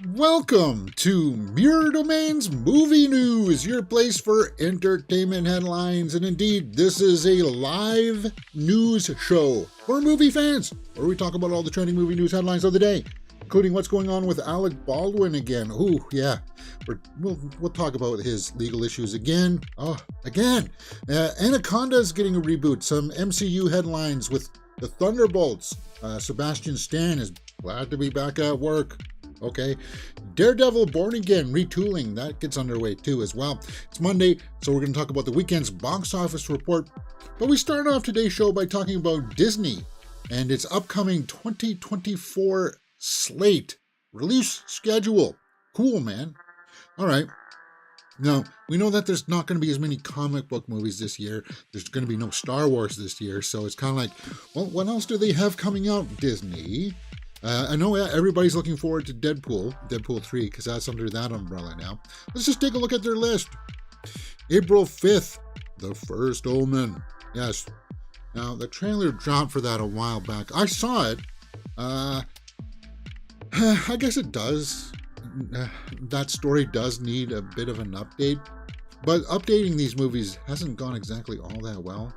Welcome to Mirror Domain's Movie News, your place for entertainment headlines. And indeed, this is a live news show for movie fans, where we talk about all the trending movie news headlines of the day, including what's going on with Alec Baldwin again. Ooh, yeah, we'll talk about his legal issues again. Again. Anaconda is getting a reboot. Some MCU headlines with the Thunderbolts. Sebastian Stan is glad to be back at work. Okay, Daredevil Born Again retooling, that gets underway too as well. It's Monday, so we're going to talk about the weekend's box office report. But we start off today's show by talking about Disney and its upcoming 2024 slate release schedule. Cool, man. All right. Now, we know that there's not going to be as many comic book movies this year. There's going to be no Star Wars this year. So it's kind of like, well, what else do they have coming out, Disney? I know everybody's looking forward to Deadpool 3, because that's under that umbrella now. Let's just take a look at their list. April 5th, The First Omen. Yes. Now, the trailer dropped for that a while back. I saw it. I guess it does. That story does need a bit of an update. But updating these movies hasn't gone exactly all that well.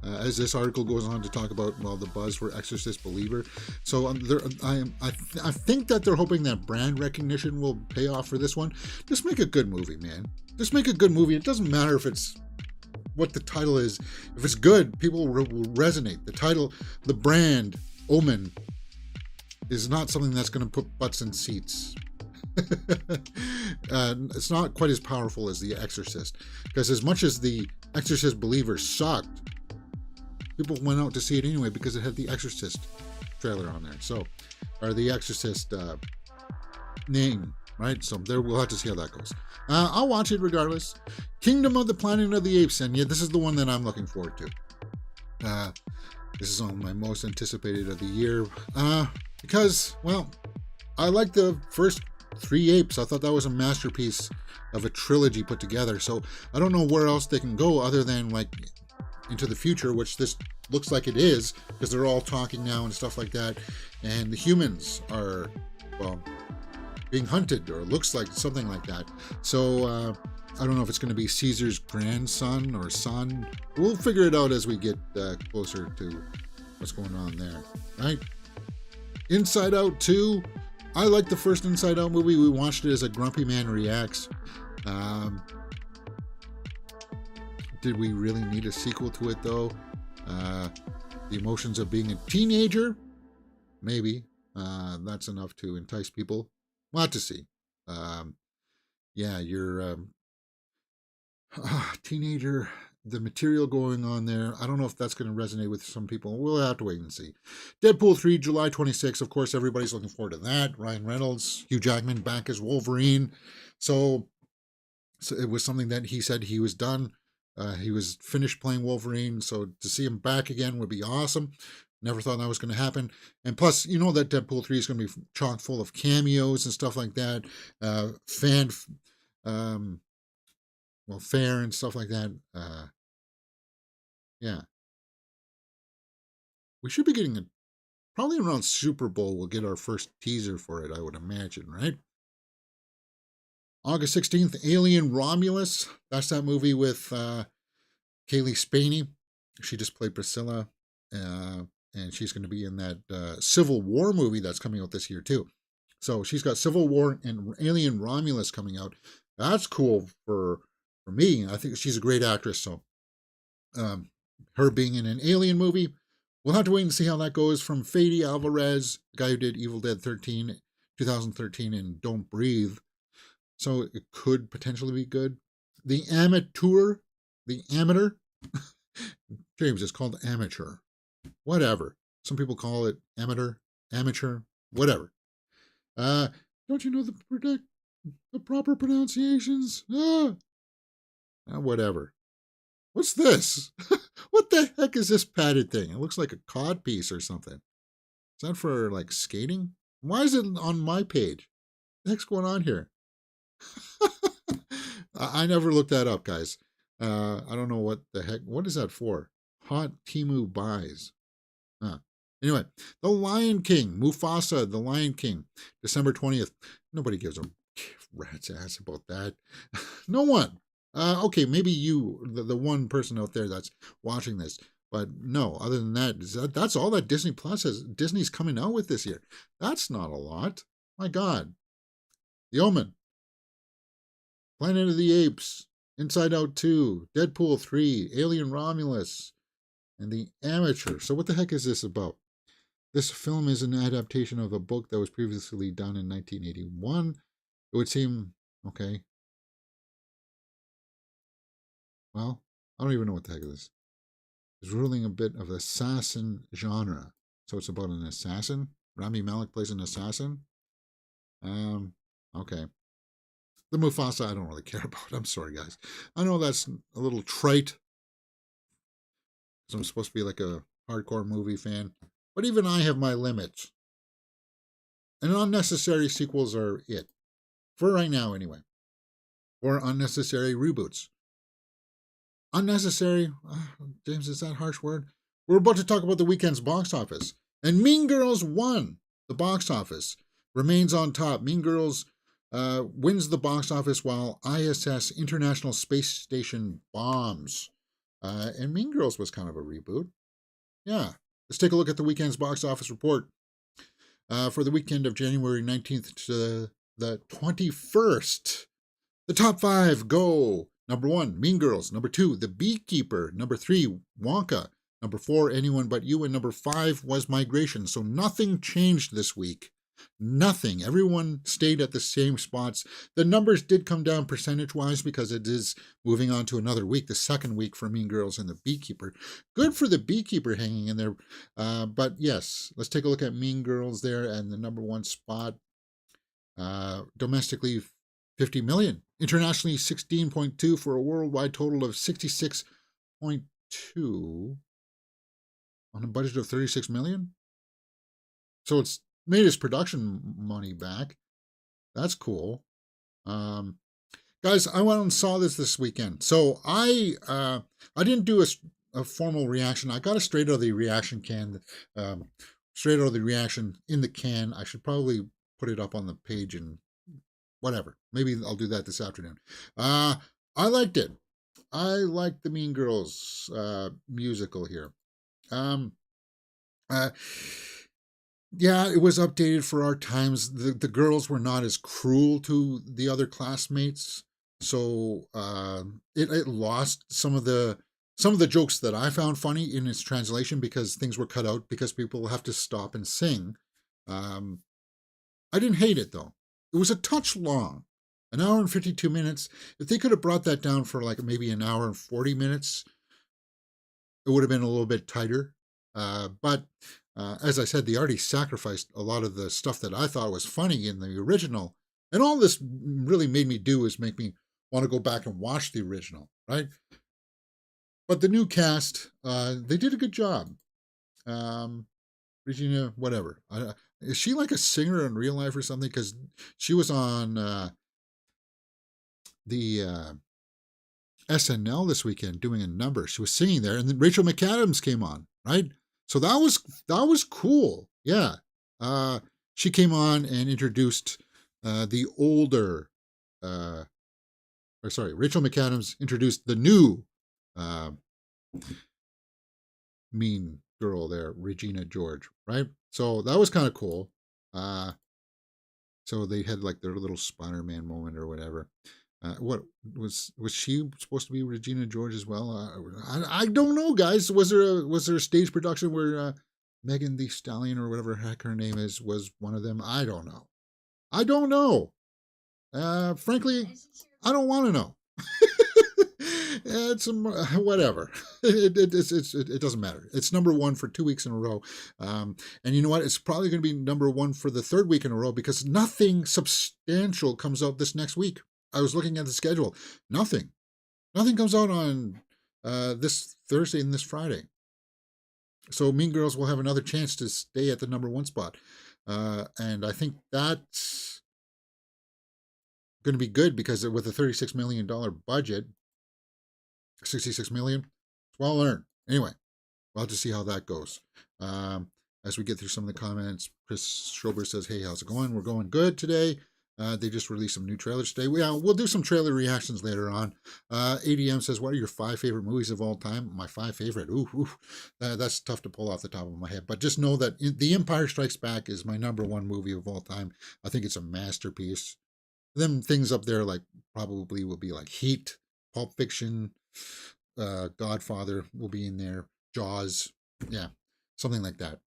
As this article goes on to talk about, well, the buzz for Exorcist Believer. So I think that they're hoping that brand recognition will pay off for this one. Just make a good movie, man. Just make a good movie. It doesn't matter if it's what the title is. If it's good, people will resonate. The title, the brand, Omen, is not something that's going to put butts in seats. It's not quite as powerful as The Exorcist. Because as much as The Exorcist Believer sucked, people went out to see it anyway because it had the Exorcist trailer on there. So, or the Exorcist name, right? So there, we'll have to see how that goes. I'll watch it regardless. Kingdom of the Planet of the Apes, and yeah, this is the one that I'm looking forward to. This is one of my most anticipated of the year because, well, I like the first 3 apes. I thought that was a masterpiece of a trilogy put together. So I don't know where else they can go other than like into the future, which this looks like it is, because they're all talking now and stuff like that, and the humans are, well, being hunted, or looks like something like that. So I don't know if it's going to be Caesar's grandson or son. We'll figure it out as we get closer to what's going on there, right? Inside Out 2. I like the first Inside Out movie. We watched it as a Grumpy Man Reacts. Did we really need a sequel to it, though? The emotions of being a teenager? Maybe. That's enough to entice people. We'll have to see. Yeah, you're teenager. The material going on there, I don't know if that's going to resonate with some people. We'll have to wait and see. Deadpool 3, July 26th. Of course, everybody's looking forward to that. Ryan Reynolds, Hugh Jackman back as Wolverine. So it was something that he said he was done. He was finished playing Wolverine, so to see him back again would be awesome. Never thought that was going to happen. And plus, you know that Deadpool 3 is going to be chock full of cameos and stuff like that. Fair and stuff like that. Yeah. We should be getting probably around Super Bowl, we'll get our first teaser for it, I would imagine, right? August 16th, Alien Romulus. That's that movie with Kaylee Spaney. She just played Priscilla. And she's going to be in that Civil War movie that's coming out this year, too. So she's got Civil War and Alien Romulus coming out. That's cool for me. I think she's a great actress. So her being in an Alien movie, we'll have to wait and see how that goes. From Fede Alvarez, the guy who did Evil Dead 2013, and Don't Breathe. So it could potentially be good. The Amateur. James, it's called Amateur. Whatever. Some people call it amateur, whatever. Don't you know the proper pronunciations? Whatever. What's this? What the heck is this padded thing? It looks like a cod piece or something. Is that for like skating? Why is it on my page? What the heck's going on here? I never looked that up, guys. I don't know what the heck. What is that for? Hot Timu buys. Huh. Anyway, The Lion King, Mufasa, The Lion King, December 20th. Nobody gives a rat's ass about that. No one. Okay, maybe you, the one person out there that's watching this. But no, other than that, that's all that Disney Plus has. Disney's coming out with this year. That's not a lot. My God. The Omen, Planet of the Apes, Inside Out 2, Deadpool 3, Alien Romulus, and The Amateur. So what the heck is this about? This film is an adaptation of a book that was previously done in 1981. It would seem, okay. Well, I don't even know what the heck it is. It's ruling a bit of assassin genre. So it's about an assassin. Rami Malek plays an assassin. Okay. The Mufasa I don't really care about. I'm sorry, guys. I know that's a little trite, because I'm supposed to be like a hardcore movie fan. But even I have my limits. And unnecessary sequels are it. For right now, anyway. Or unnecessary reboots. Unnecessary, James, is that a harsh word? We're about to talk about the weekend's box office. And Mean Girls won the box office. Remains on top. Mean Girls wins the box office while I.S.S. International Space Station bombs. And Mean Girls was kind of a reboot. Yeah. Let's take a look at the weekend's box office report. For the weekend of January 19th to the 21st. The top 5 go. Number 1, Mean Girls. Number 2, The Beekeeper. Number 3, Wonka. Number 4, Anyone But You. And number 5 was Migration. So nothing changed this week. Nothing. Everyone stayed at the same spots. The numbers did come down percentage-wise because it is moving on to another week, the second week for Mean Girls and The Beekeeper. Good for The Beekeeper hanging in there. But yes, let's take a look at Mean Girls there and the number 1 spot. Domestically, 50 million. Internationally, 16.2 for a worldwide total of 66.2 on a budget of 36 million. So it's made its production money back. That's cool. Guys, I went and saw this weekend. So I didn't do a formal reaction. I got a straight out of the reaction can, straight out of the reaction in the can. I should probably put it up on the page and whatever. Maybe I'll do that this afternoon. I liked it. I liked the Mean Girls musical here. Yeah, it was updated for our times. The girls were not as cruel to the other classmates, so it lost some of the jokes that I found funny in its translation because things were cut out because people have to stop and sing. I didn't hate it though. It was a touch long, an hour and 52 minutes. If they could have brought that down for like maybe an hour and 40 minutes, it would have been a little bit tighter. But as I said, they already sacrificed a lot of the stuff that I thought was funny in the original. And all this really made me do is make me want to go back and watch the original, right? But the new cast, they did a good job. Regina, whatever. Is she like a singer in real life or something? Because she was on the SNL this weekend doing a number. She was singing there, and then Rachel McAdams came on, right? So that was cool. Yeah. She came on and introduced the older, Rachel McAdams introduced the new mean girl there, Regina George, right? So that was kind of cool. So they had like their little Spider-Man moment or whatever. What was she supposed to be Regina George as well? I don't know, guys. Was there a stage production where Megan Thee Stallion or whatever heck her name is was one of them? I don't know. Frankly, I don't want to know. It's whatever. It doesn't matter. It's number 1 for 2 weeks in a row. And you know what? It's probably going to be number 1 for the 3rd week in a row because nothing substantial comes out this next week. I was looking at the schedule. Nothing comes out on this Thursday and this Friday. So Mean Girls will have another chance to stay at the number 1 spot. And I think that's going to be good because with a $36 million budget, 66 million, it's well earned. Anyway, we'll have to see how that goes. as we get through some of the comments. Chris Schober says, hey, how's it going? We're going good today. They just released some new trailers today. We'll do some trailer reactions later on. ADM says, what are your 5 favorite movies of all time? My 5 favorite? That's tough to pull off the top of my head. But just know that The Empire Strikes Back is my #1 movie of all time. I think it's a masterpiece. Them things up there like probably will be like Heat, Pulp Fiction, Godfather will be in there, Jaws, yeah, something like that.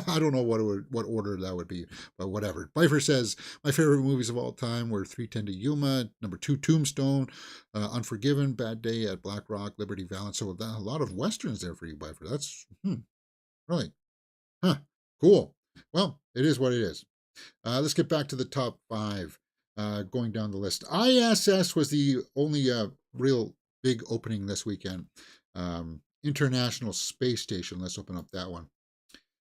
I don't know what order that would be, but whatever. Bifer says, my favorite movies of all time were 3:10 to Yuma, #2 Tombstone, Unforgiven, Bad Day at Black Rock, Liberty Valance. So a lot of westerns there for you, Bifer. That's really, cool. Well, it is what it is. Let's get back to the top 5. Going down the list, I.S.S. was the only real big opening this weekend. International Space Station. Let's open up that one.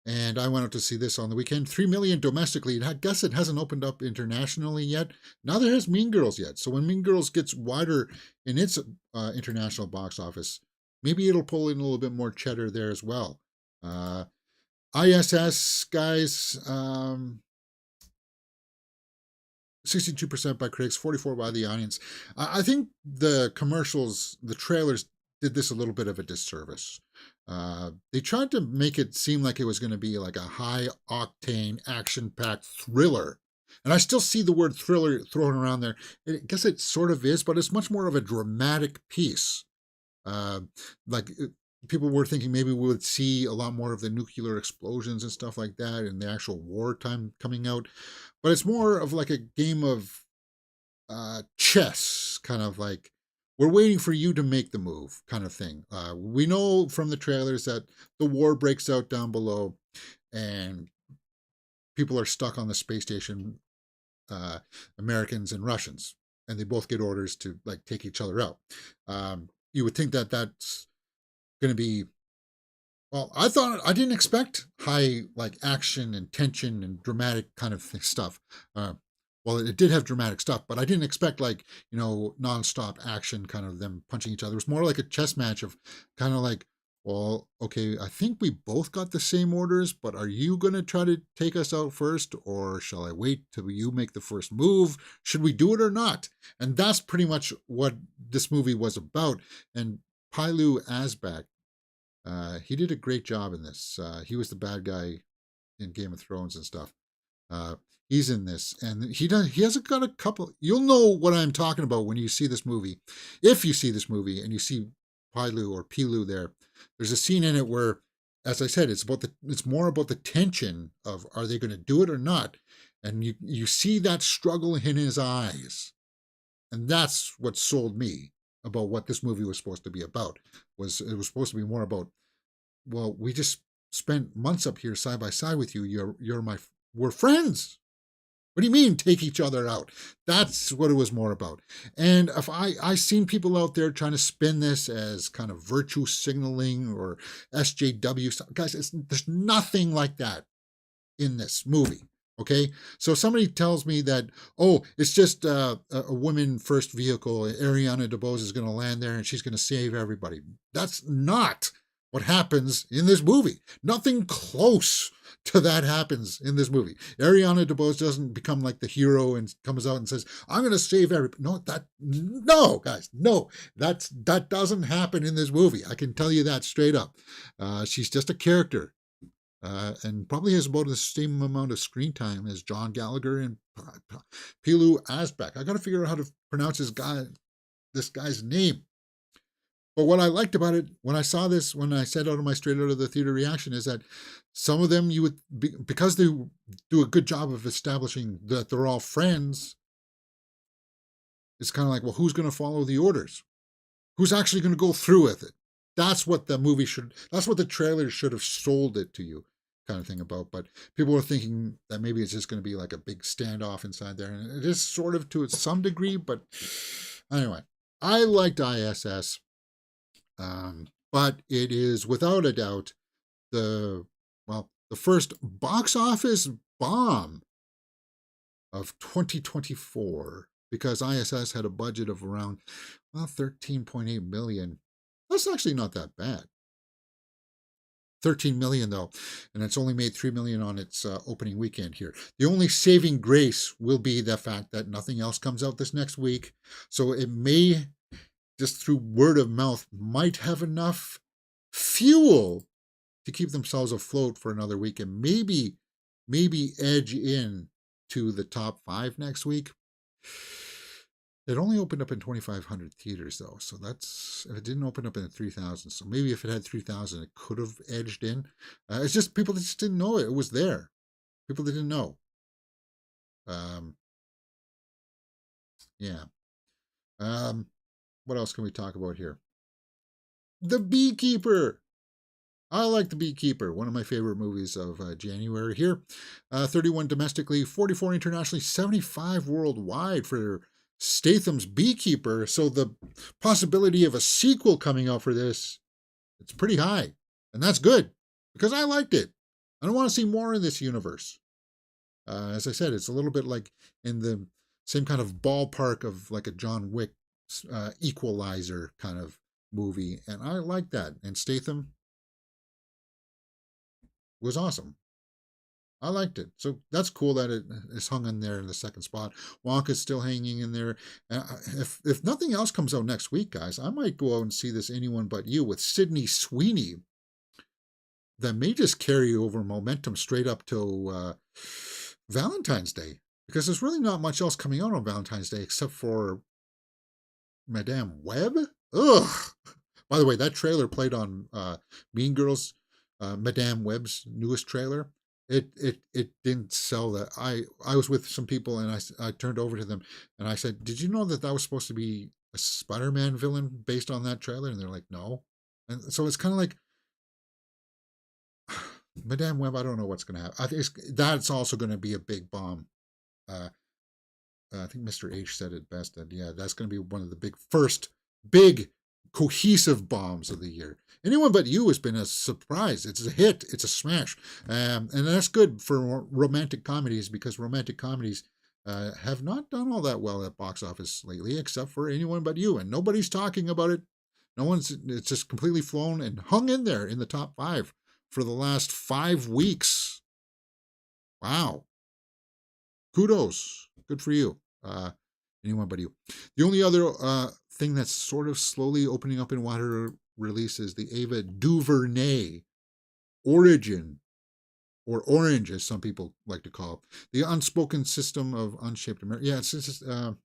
And I went out to see this on the weekend. 3 million domestically. I guess it hasn't opened up internationally yet. Neither has Mean Girls yet. So when Mean Girls gets wider in its international box office, maybe it'll pull in a little bit more cheddar there as well. I.S.S. guys, 62% by critics, 44% by the audience. I think the commercials, the trailers, did this a little bit of a disservice. They tried to make it seem like it was going to be like a high-octane, action-packed thriller. And I still see the word thriller thrown around there. I guess it sort of is, but it's much more of a dramatic piece. People were thinking maybe we would see a lot more of the nuclear explosions and stuff like that in the actual wartime coming out. But it's more of like a game of chess, kind of like, we're waiting for you to make the move kind of thing. We know from the trailers that the war breaks out down below and people are stuck on the space station, Americans and Russians, and they both get orders to like take each other out. You would think that that's going to be, well, I didn't expect high like action and tension and dramatic kind of stuff. Well, it did have dramatic stuff, but I didn't expect like, nonstop action, kind of them punching each other. It was more like a chess match of kind of like, well, okay, I think we both got the same orders, but are you going to try to take us out first, or shall I wait till you make the first move? Should we do it or not? And that's pretty much what this movie was about. And Pylu Asbak, he did a great job in this. He was the bad guy in Game of Thrones and stuff. He's in this, and he hasn't got a couple. You'll know what I'm talking about when you see this movie. If you see this movie and you see Pilu there, there's a scene in it where, as I said, it's more about the tension of, are they going to do it or not? And you see that struggle in his eyes. And that's what sold me about what this movie was supposed to be about. It was supposed to be more about, well, we just spent months up here side by side with you. We're friends. What do you mean take each other out? That's what it was more about. And if I seen people out there trying to spin this as kind of virtue signaling or SJW stuff. Guys, there's nothing like that in this movie. Okay, so somebody tells me that, oh, it's just a women first vehicle. Ariana DeBose is going to land there and she's going to save everybody. That's not what happens in this movie. Nothing close to that happens in this movie. Ariana DeBose doesn't become like the hero and comes out and says, I'm going to save everybody. No, guys, no, that doesn't happen in this movie. I can tell you that straight up. She's just a character. And probably has about the same amount of screen time as John Gallagher and Pilu Asbak. I got to figure out how to pronounce this guy's name. But what I liked about it when I saw this, when I said out of my straight out of the theater reaction, is that some of them because they do a good job of establishing that they're all friends, it's kind of like, well, who's going to follow the orders? Who's actually going to go through with it? That's what that's what the trailer should have sold it to you, kind of thing about. But people were thinking that maybe it's just going to be like a big standoff inside there. And it is sort of to some degree, but anyway, I liked I.S.S. But it is without a doubt the first box office bomb of 2024, because I.S.S. had a budget of around 13.8 million. That's actually not that bad. 13 million though, and it's only made 3 million on its opening weekend here. The only saving grace will be the fact that nothing else comes out this next week, so it may, just through word of mouth, might have enough fuel to keep themselves afloat for another week and maybe edge in to the top 5 next week. It only opened up in 2,500 theaters, though, so that's, if it didn't open up in 3,000, so maybe if it had 3,000, it could have edged in. It's just people that just didn't know it was there. People that didn't know. Yeah. What else can we talk about here? The Beekeeper. I like The Beekeeper, one of my favorite movies of January here. 31 domestically, 44 internationally, 75 worldwide for Statham's Beekeeper. So the possibility of a sequel coming out for this, it's pretty high. And that's good, because I liked it. I don't want to see more in this universe. As I said, it's a little bit like in the same kind of ballpark of like a John Wick Equalizer kind of movie. And I like that. And Statham was awesome. I liked it. So that's cool that it is hung in there in the second spot. Wonka's still hanging in there. If nothing else comes out next week, guys, I might go out and see this Anyone But You with Sydney Sweeney. That may just carry over momentum straight up to Valentine's Day. Because there's really not much else coming out on Valentine's Day except for Madame Web. Ugh. By the way, that trailer played on Mean Girls, Madame Web's newest trailer. It didn't sell that. I was with some people and I turned over to them and I said, "Did you know that was supposed to be a Spider-Man villain based on that trailer?" And they're like, "No." And so it's kind of like Madame Web. I don't know what's going to happen. I think that's also going to be a big bomb. I think Mr. H said it best that that's going to be one of the first big cohesive bombs of the year. Anyone But You has been a surprise. It's a hit. It's a smash. And that's good for romantic comedies, because romantic comedies have not done all that well at box office lately, except for Anyone But You. And nobody's talking about it. It's just completely flown and hung in there in the top 5 for the last 5 weeks. Wow. Kudos. Good for you. Anyone But You. The only other thing that's sort of slowly opening up in wider release is the Ava DuVernay Origin, or Orange, as some people like to call it. The Unspoken System of Unshaped America. Yeah, it's just, I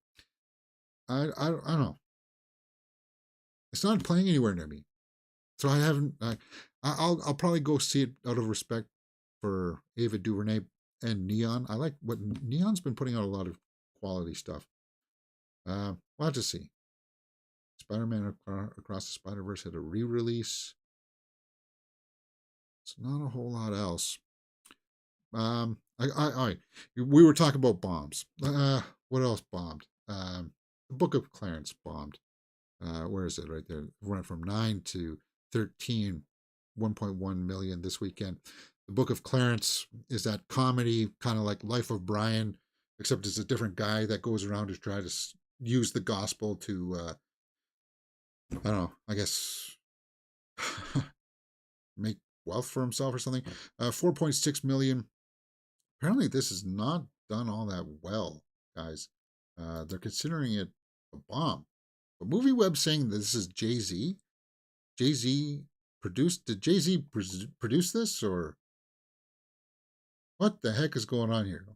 don't know. It's not playing anywhere near me. So I haven't, I'll probably go see it out of respect for Ava DuVernay and Neon. I like what Neon's been putting out, a lot of quality stuff. We'll have to see. Spider-Man Across the Spider-Verse had a re-release. It's not a whole lot else. We were talking about bombs. What else bombed? The Book of Clarence bombed. Where is it? Right there. It went from 9 to 13, 1.1 million this weekend. The Book of Clarence is that comedy, kind of like Life of Brian, except it's a different guy that goes around to try to use the gospel to, I don't know, I guess, make wealth for himself or something. 4.6 million. Apparently this has not done all that well, guys. They're considering it a bomb. But MovieWeb's saying this is Jay-Z. Jay-Z produced, did Jay-Z produce this, or what the heck is going on here?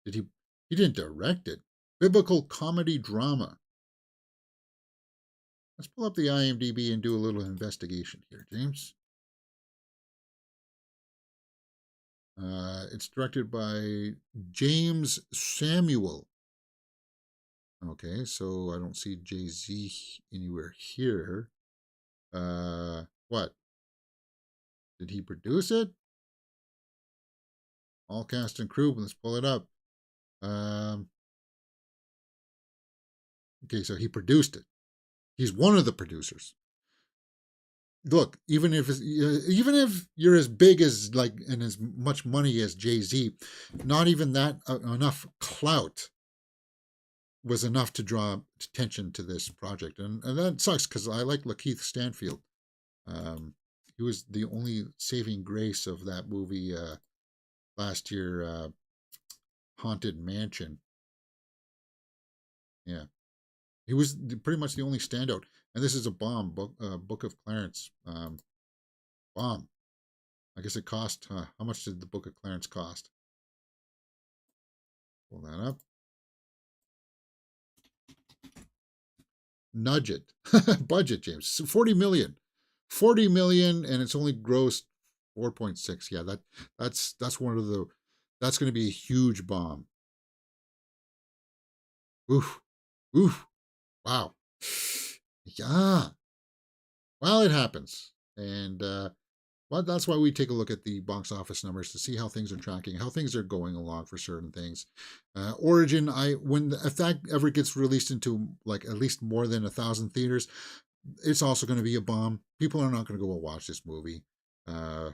He didn't direct it. Biblical comedy drama. Let's pull up the IMDb and do a little investigation here, James. It's directed by James Samuel. Okay, so I don't see Jay-Z anywhere here. What? Did he produce it? All cast and crew. Let's pull it up. Okay, so he produced it. He's one of the producers. Look, even if you're as big as and as much money as Jay-Z, not even that enough clout was enough to draw attention to this project, and that sucks, because I like Lakeith Stanfield. he was the only saving grace of that movie last year, Haunted Mansion. Yeah, he was pretty much the only standout. And this is a bomb Book of Clarence. Bomb. I guess it cost. How much did the Book of Clarence cost? Pull that up. Nudge it. Budget, James. 40 million. 40 million, and it's only grossed 4.6. Yeah, that's one of the. That's going to be a huge bomb. Oof. Oof. Wow. Yeah. Well, it happens. And well, that's why we take a look at the box office numbers to see how things are tracking, how things are going along for certain things. Origin, if that ever gets released into like at least more than 1,000 theaters, it's also going to be a bomb. People are not going to go and watch this movie. I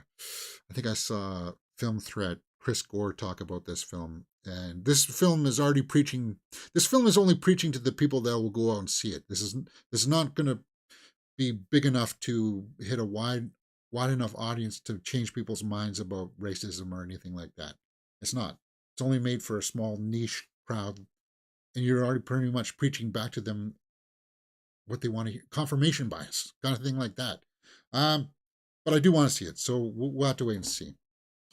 think I saw Film Threat, Chris Gore, talk about this film, and this film is already preaching. This film is only preaching to the people that will go out and see it. This is not going to be big enough to hit a wide enough audience to change people's minds about racism or anything like that. It's not. It's only made for a small niche crowd, and you're already pretty much preaching back to them what they want to hear. Confirmation bias, kind of thing like that. But I do want to see it, so we'll have to wait and see.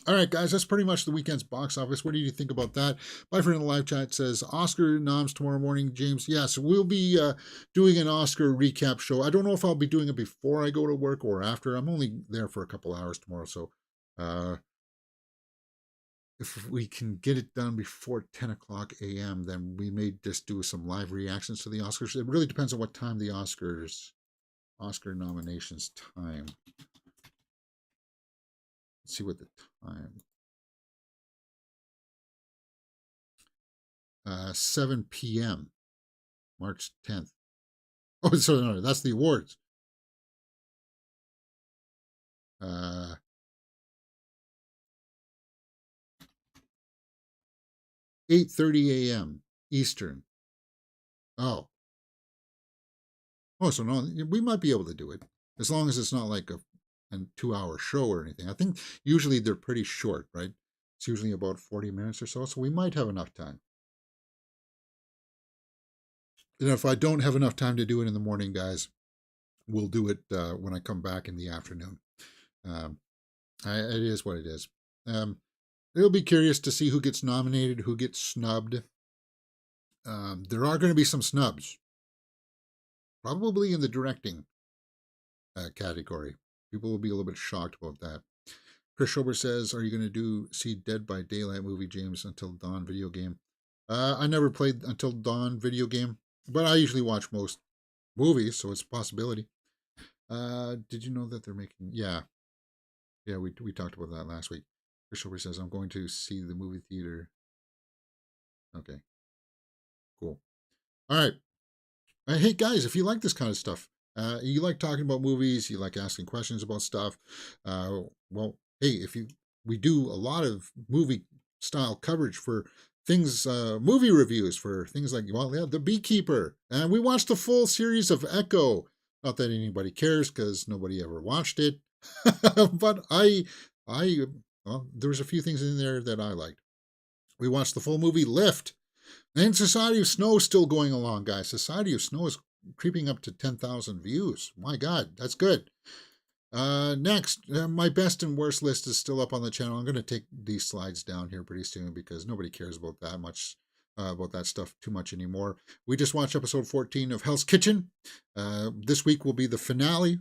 All right, guys, that's pretty much the weekend's box office. What do you think about that? My friend in the live chat says, Oscar noms tomorrow morning, James. Yes, we'll be doing an Oscar recap show. I don't know if I'll be doing it before I go to work or after. I'm only there for a couple hours tomorrow, so if we can get it done before 10 o'clock a.m., then we may just do some live reactions to the Oscars. It really depends on what time the Oscar nominations time. Let's see what the time. 7 p.m. March 10th. Oh, so no, that's the awards. 8:30 a.m. Eastern. Oh, so no, we might be able to do it as long as it's not like a 2-hour show or anything. I think usually they're pretty short, right? It's usually about 40 minutes or so we might have enough time. And if I don't have enough time to do it in the morning, guys, we'll do it when I come back in the afternoon. It is what it is. It'll be curious to see who gets nominated, who gets snubbed. There are going to be some snubs, probably in the directing category. People will be a little bit shocked about that. Chris Schober says, are you going to see Dead by Daylight movie, James, Until Dawn video game? I never played Until Dawn video game, but I usually watch most movies, so it's a possibility. Did you know that they're making... Yeah, we talked about that last week. Chris Schober says, I'm going to see the movie theater. Okay, cool. All right. Hey, guys, if you like this kind of stuff, you like talking about movies, you like asking questions about stuff, well, hey, we do a lot of movie style coverage for things, movie reviews for things like, well, yeah, The Beekeeper, and we watched the full series of Echo. Not that anybody cares because nobody ever watched it, but well, there was a few things in there that I liked. We watched the full movie Lift, and Society of Snow is still going along, guys. Society of Snow is creeping up to 10,000 views. My God, that's good. Next, my best and worst list is still up on the channel. I'm going to take these slides down here pretty soon because nobody cares about that much, about that stuff too much anymore. We just watched episode 14 of Hell's Kitchen. This week will be the finale,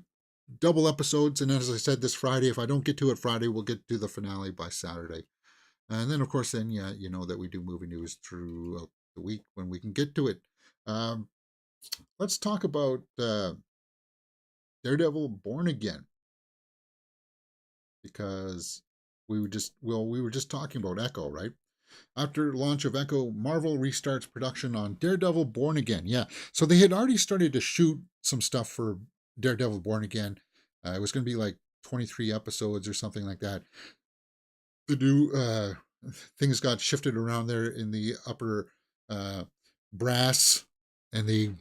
double episodes. And as I said, this Friday, if I don't get to it Friday, we'll get to the finale by Saturday. And then, of course, you know that we do movie news throughout the week when we can get to it. Let's talk about Daredevil Born Again, because we were just talking about Echo, right? After launch of Echo, Marvel restarts production on Daredevil Born Again. Yeah, so they had already started to shoot some stuff for Daredevil Born Again. It was going to be like 23 episodes or something like that. The new things got shifted around there in the upper brass, and they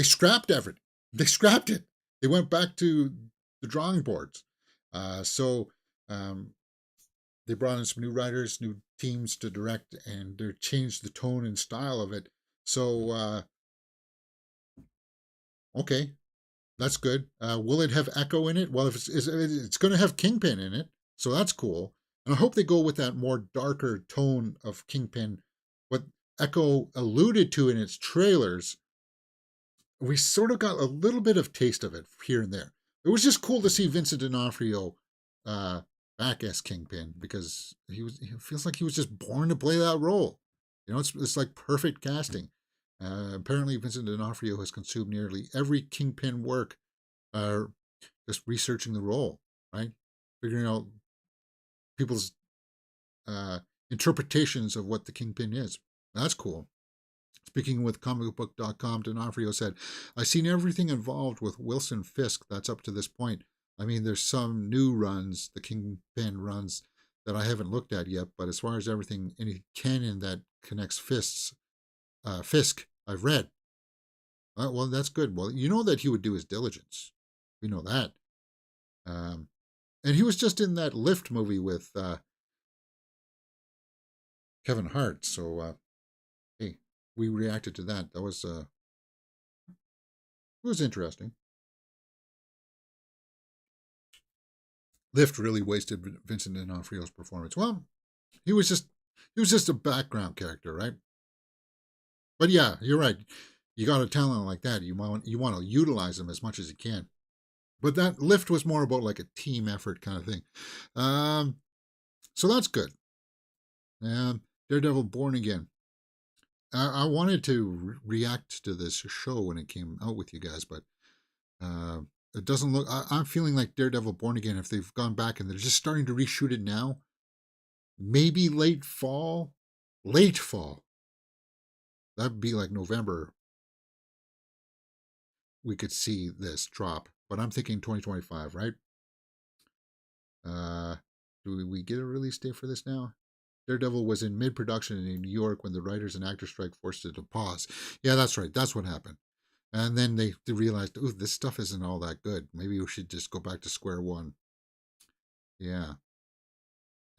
scrapped everything. They scrapped it. They went back to the drawing boards. So um, they brought in some new writers, new teams to direct, and they changed the tone and style of it. So okay, that's good. Will it have Echo in it? Well, if it's going to have Kingpin in it, so that's cool. And I hope they go with that more darker tone of Kingpin. What Echo alluded to in its trailers, we sort of got a little bit of taste of it here and there. It was just cool to see Vincent D'Onofrio uh, back as Kingpin because he feels like he was just born to play that role. You know, it's like perfect casting. Apparently, Vincent D'Onofrio has consumed nearly every Kingpin work, uh, just researching the role, right? Figuring out people's uh, interpretations of what the Kingpin is. That's cool. Speaking with comicbook.com, D'Onofrio said, I've seen everything involved with Wilson Fisk that's up to this point. I mean, there's some new runs, the Kingpin runs, that I haven't looked at yet, but as far as everything, any canon that connects Fisk, I've read. Well, that's good. Well, you know that he would do his diligence. We know that. Um, and he was just in that Lift movie with Kevin Hart. So, hey, we reacted to that. That was it was interesting. Lift really wasted Vincent D'Onofrio's performance. Well, he was just he was just a background character, right? But yeah, you're right. You got a talent like that, you want to utilize them as much as you can. But that Lift was more about like a team effort kind of thing. Um, so that's good. Daredevil Born Again. I wanted to react to this show when it came out with you guys, but uh, it doesn't look. I'm feeling like Daredevil Born Again. If they've gone back and they're just starting to reshoot it now, maybe late fall. Late fall. That'd be like November. We could see this drop, but I'm thinking 2025, right? Uh, do we get a release date for this now? Daredevil was in mid-production in New York when the writers and actors strike forced it to pause. Yeah, that's right. That's what happened. And then they realized, oh, this stuff isn't all that good. Maybe we should just go back to square one. Yeah.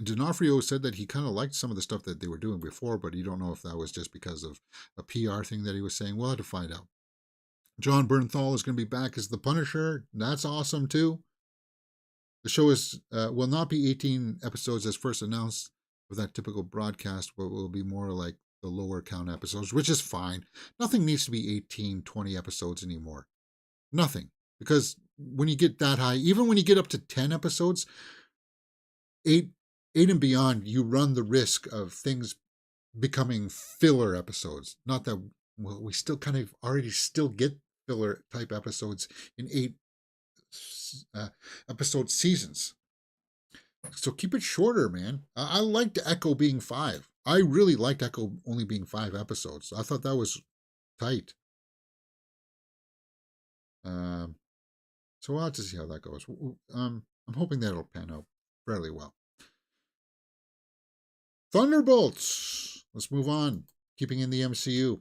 D'Onofrio said that he kind of liked some of the stuff that they were doing before, but you don't know if that was just because of a PR thing that he was saying. We'll have to find out. John Bernthal is going to be back as the Punisher. That's awesome too. The show is will not be 18 episodes as first announced with that typical broadcast, but will be more like the lower count episodes, which is fine. Nothing needs to be 18, 20 episodes anymore. Nothing. Because when you get that high, even when you get up to 10 episodes, eight eight and beyond, you run the risk of things becoming filler episodes. Not that well, we still kind of already still get filler type episodes in eight uh, episode seasons. So keep it shorter, man. I liked Echo being 5. I really liked Echo only being 5 episodes. I thought that was tight. Um, so we'll have to see how that goes. I'm hoping that it'll pan out fairly well. Thunderbolts. Let's move on. Keeping in the MCU.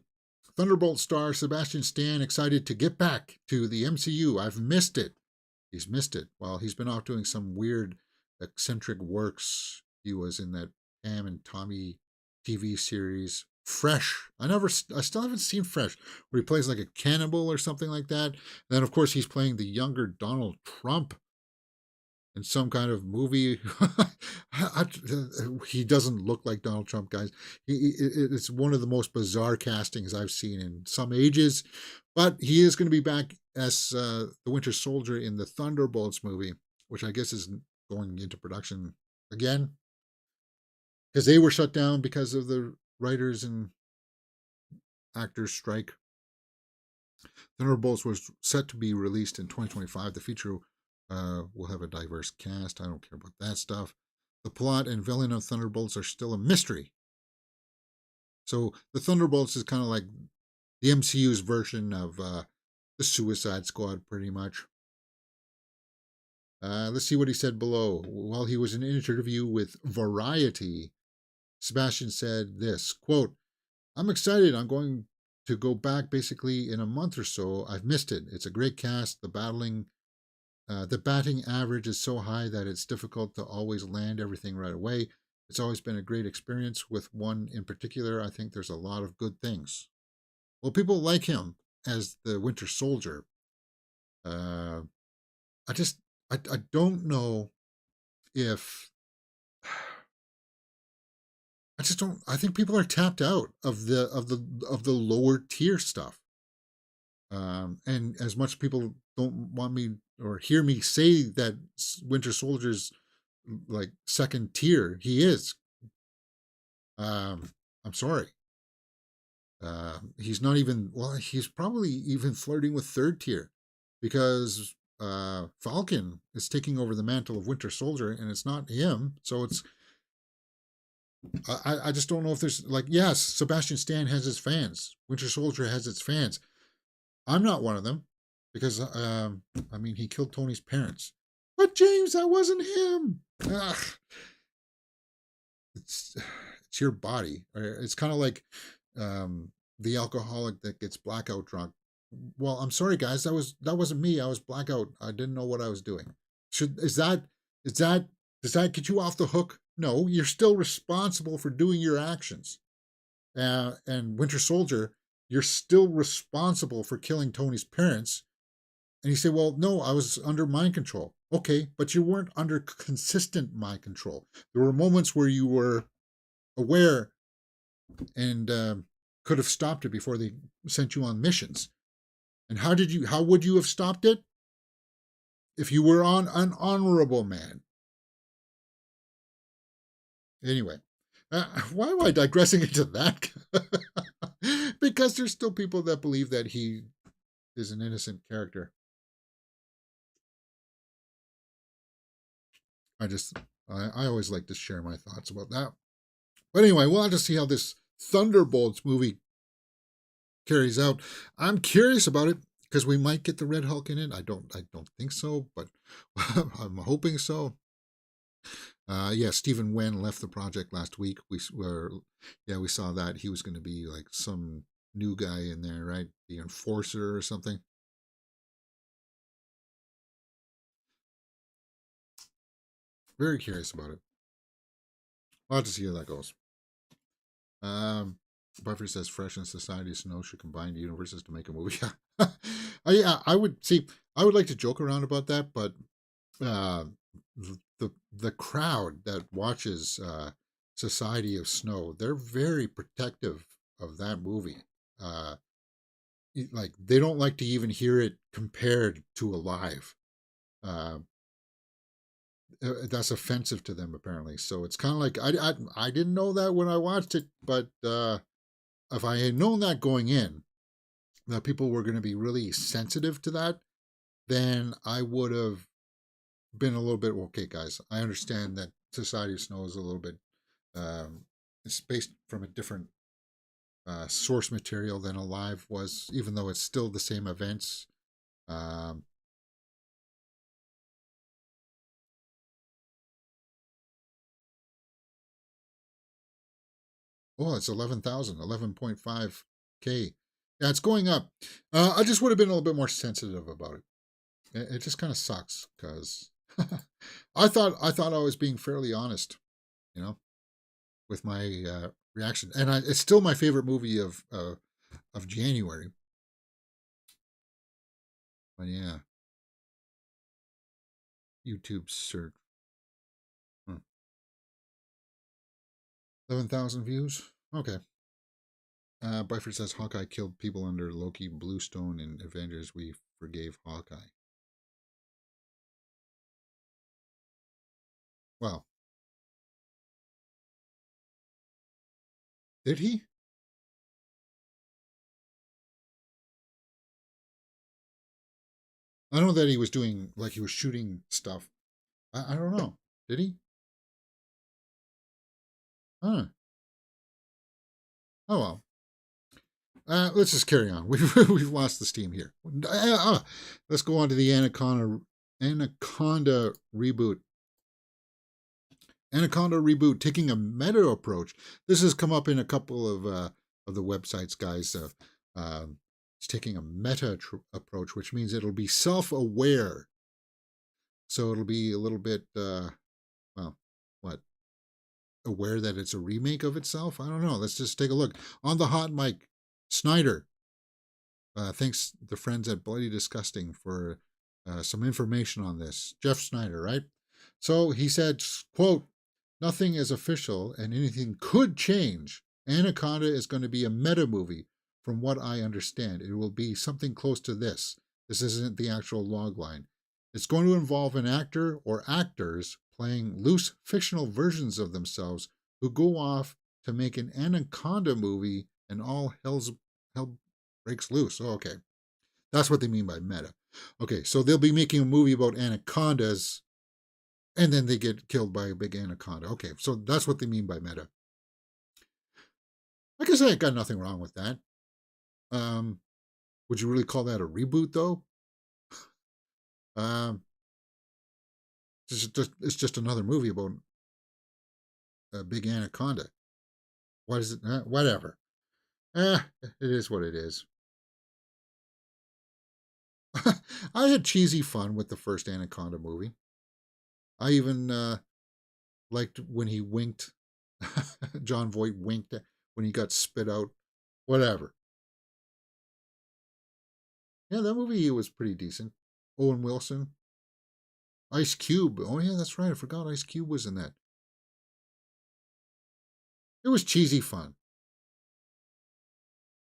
Thunderbolt star Sebastian Stan excited to get back to the MCU. I've missed it. He's missed it. Well, he's been off doing some weird, eccentric works. He was in that Pam and Tommy TV series, Fresh. I still haven't seen Fresh, where he plays like a cannibal or something like that. And then, of course, he's playing the younger Donald Trump in some kind of movie. He doesn't look like Donald Trump, guys. It's one of the most bizarre castings I've seen in some ages. But he is going to be back as the Winter Soldier in the Thunderbolts movie, which I guess is going into production again because they were shut down because of the writers and actors strike. Thunderbolts was set to be released in 2025. The feature will have a diverse cast. I don't care about that stuff. The plot and villain of Thunderbolts are still a mystery. So the Thunderbolts is kind of like the MCU's version of the Suicide Squad, pretty much. Let's see what he said below. While he was in an interview with Variety, Sebastian said this, quote, I'm excited. I'm going to go back basically in a month or so. I've missed it. It's a great cast. The battling The batting average is so high that it's difficult to always land everything right away. It's always been a great experience with one in particular. I think there's a lot of good things. Well, people like him as the Winter Soldier. Uh, I just I don't know if I just don't. I think people are tapped out of the lower tier stuff. And as much people don't want me or hear me say that Winter Soldier's like second tier, he is. I'm sorry. He's not even. Well, he's probably even flirting with third tier, because Falcon is taking over the mantle of Winter Soldier, and it's not him. So it's. I just don't know if there's like, yes, Sebastian Stan has his fans. Winter Soldier has its fans. I'm not one of them, because I mean, he killed Tony's parents. But James, that wasn't him. Ugh. It's your body. It's kind of like the alcoholic that gets blackout drunk. Well, I'm sorry, guys. That wasn't me. I was blackout. I didn't know what I was doing. Is that does that get you off the hook? No, you're still responsible for doing your actions. And Winter Soldier, you're still responsible for killing Tony's parents. And you say, well, no, I was under mind control. Okay, but you weren't under consistent mind control. There were moments where you were aware and could have stopped it before they sent you on missions. And how would you have stopped it? If you were on an honorable man. Anyway, why am I digressing into that? Because there's still people that believe that he is an innocent character. I always like to share my thoughts about that. But anyway, we'll have to see how this Thunderbolts movie carries out. I'm curious about it because we might get the Red Hulk in it. I don't think so, but I'm hoping so. Yeah, Stephen Wen left the project last week. We saw that he was going to be like some new guy in there, right? The Enforcer or something. Very curious about it. I'll have to see how that goes. Buffer says Fresh and Society of Snow should combine the universes to make a movie. Yeah, I would see. I would like to joke around about that, but the crowd that watches Society of Snow, they're very protective of that movie. Like they don't like to even hear it compared to Alive. That's offensive to them apparently. So it's kind of like I didn't know that when I watched it, but if I had known that going in, that people were going to be really sensitive to that, then I would have been a little bit, okay, guys, I understand that Society of Snow is a little bit, it's based from a different source material than Alive was, even though it's still the same events. Oh, it's 11,000, 11.5K. Yeah, it's going up. I just would have been a little bit more sensitive about it. It just kind of sucks because I thought I was being fairly honest, you know, with my reaction, and it's still my favorite movie of January. But yeah, YouTube search. 11,000 views. Okay. Byford says Hawkeye killed people under Loki, Bluestone, and Avengers. We forgave Hawkeye. Well, did he? I know that he was doing, like, he was shooting stuff. I don't know. Did he? Huh. Oh, well. Let's just carry on. We've lost the steam here. Let's go on to the Anaconda Reboot. Anaconda Reboot, taking a meta approach. This has come up in a couple of the websites, guys. It's taking a meta approach, which means it'll be self-aware So it'll be a little bit, well, what, aware that it's a remake of itself? I don't know. Let's just take a look. On the hot mic, Snyder. Thanks the friends at Bloody Disgusting for some information on this. Jeff Snyder, right? So he said, quote, nothing is official and anything could change. Anaconda is going to be a meta movie, from what I understand. It will be something close to this. This isn't the actual log line. It's going to involve an actor or actors playing loose fictional versions of themselves who go off to make an Anaconda movie and all hell breaks loose. Oh, okay. That's what they mean by meta. Okay, so they'll be making a movie about anacondas and then they get killed by a big anaconda. Okay, so that's what they mean by meta. Like I said, I got nothing wrong with that. Would you really call that a reboot, though? Um, it's just another movie about a big anaconda. What is it? Whatever. It is what it is. I had cheesy fun with the first Anaconda movie. I even liked when he winked. John Voight winked when he got spit out. Whatever. Yeah, that movie was pretty decent. Owen Wilson. Ice Cube. Oh, yeah, that's right. I forgot Ice Cube was in that. It was cheesy fun.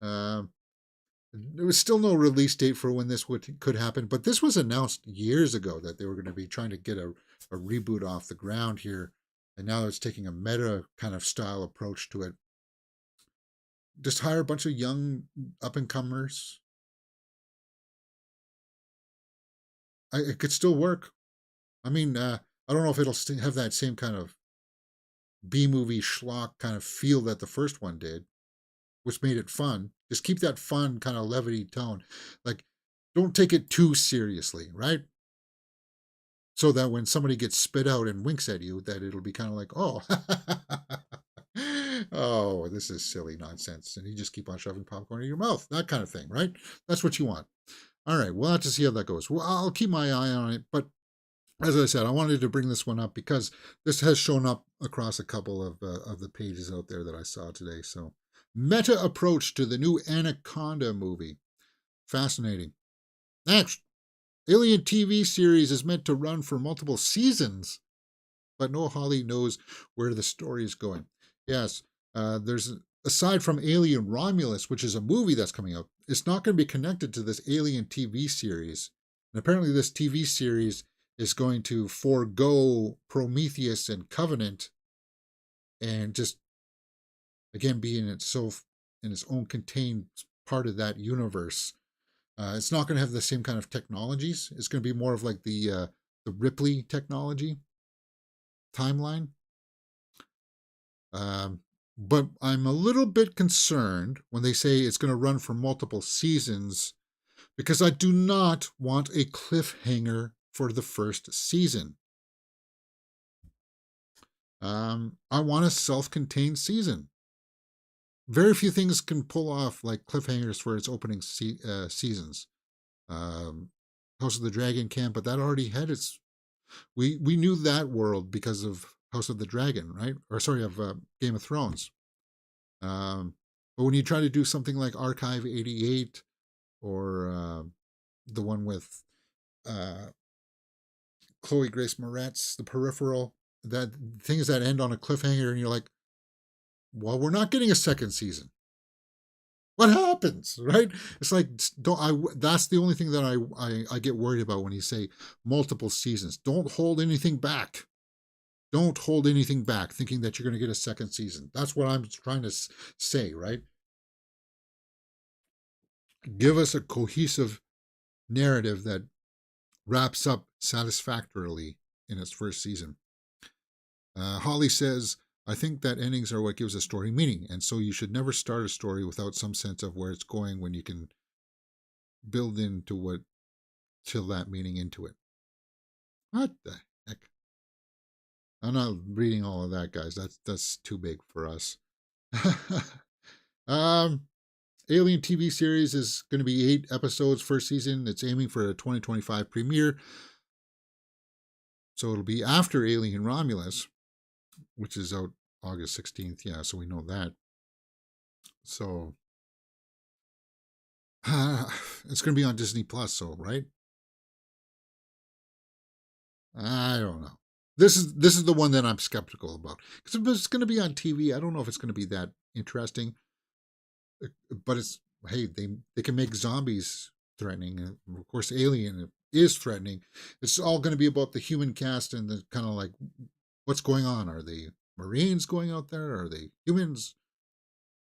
There was still no release date for when this could happen, but this was announced years ago that they were going to be trying to get a reboot off the ground here, and now it's taking a meta kind of style approach to it. Just hire a bunch of young up and comers. It could still work. I mean, I don't know if it'll have that same kind of B movie schlock kind of feel that the first one did, which made it fun. Just keep that fun kind of levity tone. Like, don't take it too seriously, right? So that when somebody gets spit out and winks at you, that it'll be kind of like, oh, oh, this is silly nonsense. And you just keep on shoving popcorn in your mouth, that kind of thing, right? That's what you want. All right, we'll have to see how that goes. Well, I'll keep my eye on it. But as I said, I wanted to bring this one up because this has shown up across a couple of the pages out there that I saw today. So, meta approach to the new Anaconda movie. Fascinating. Next, Alien TV series is meant to run for multiple seasons, but no Holly knows where the story is going. Yes, there's aside from Alien Romulus, which is a movie that's coming out, it's not going to be connected to this Alien TV series. And apparently, this TV series is going to forego Prometheus and Covenant, and just again be in itself in its own contained part of that universe. It's not going to have the same kind of technologies. It's going to be more of like the Ripley technology timeline. But I'm a little bit concerned when they say it's going to run for multiple seasons because I do not want a cliffhanger for the first season. I want a self-contained season. Very few things can pull off like cliffhangers for its opening seasons. House of the Dragon can, but that already had its. We knew that world because of House of the Dragon, right? Or sorry, of Game of Thrones. But when you try to do something like Archive 88 or the one with Chloe Grace Moretz, The Peripheral, that things that end on a cliffhanger, and you're like, well, we're not getting a second season. What happens, right? It's like, that's the only thing that I get worried about when you say multiple seasons. Don't hold anything back. Don't hold anything back thinking that you're going to get a second season. That's what I'm trying to say, right? Give us a cohesive narrative that wraps up satisfactorily in its first season. Holly says, I think that endings are what gives a story meaning, and so you should never start a story without some sense of where it's going when you can build till that meaning into it. What the heck? I'm not reading all of that, guys. That's too big for us. Alien TV series is going to be 8 episodes first season. It's aiming for a 2025 premiere. So it'll be after Alien Romulus, which is out August 16th. Yeah, so we know that. So it's going to be on Disney Plus, so right? I don't know. This is the one that I'm skeptical about because if it's going to be on TV, I don't know if it's going to be that interesting. But it's hey, they can make zombies threatening, and of course, Alien is threatening. It's all going to be about the human cast and the kind of like what's going on. Are they Marines going out there? Are they humans?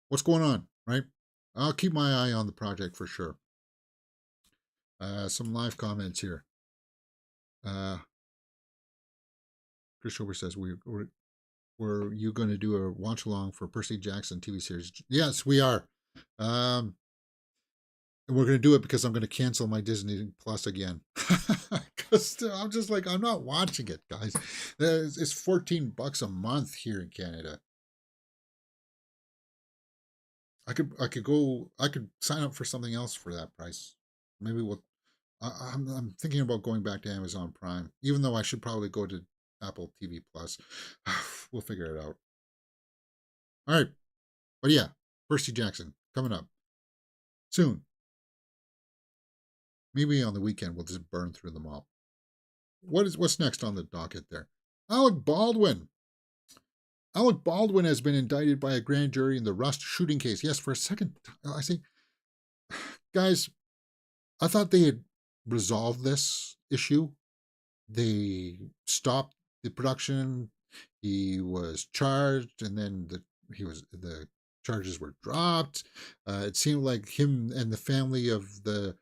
What's going on? Right? I'll keep my eye on the project for sure. Some live comments here. Chris Schober says were you going to do a watch along for Percy Jackson TV series? Yes, we are. And we're going to do it because I'm going to cancel my Disney Plus again. Because I'm just like, I'm not watching it, guys. It's $14 a month here in Canada. I could sign up for something else for that price. Maybe I'm thinking about going back to Amazon Prime, even though I should probably go to Apple TV Plus. We'll figure it out. All right. But yeah, Percy Jackson coming up soon. Maybe on the weekend we'll just burn through them all. What's next on the docket there? Alec Baldwin. Alec Baldwin has been indicted by a grand jury in the Rust shooting case. Yes, for a second, I think, guys, I thought they had resolved this issue. They stopped the production. He was charged, and then the charges were dropped. It seemed like him and the family of the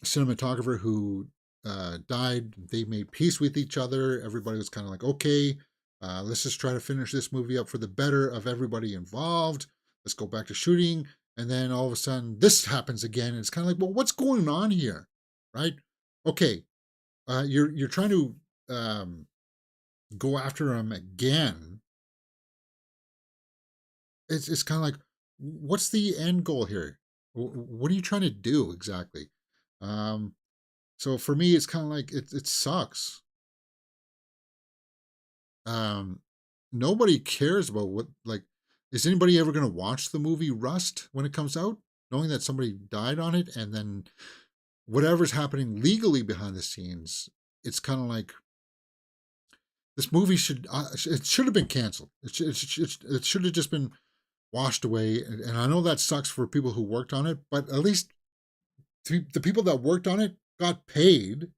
cinematographer who died, they made peace with each other. Everybody was kind of like, okay, let's just try to finish this movie up for the better of everybody involved. Let's go back to shooting. And then all of a sudden, this happens again. And it's kind of like, well, what's going on here? Right? Okay, you're trying to go after him again. It's kind of like, what's the end goal here? What are you trying to do exactly? So for me, it's kind of like it sucks. Nobody cares about what like. Is anybody ever going to watch the movie Rust when it comes out, knowing that somebody died on it, and then whatever's happening legally behind the scenes? It's kind of like this movie should have been canceled. It should have just been washed away. And I know that sucks for people who worked on it, but at least the people that worked on it got paid.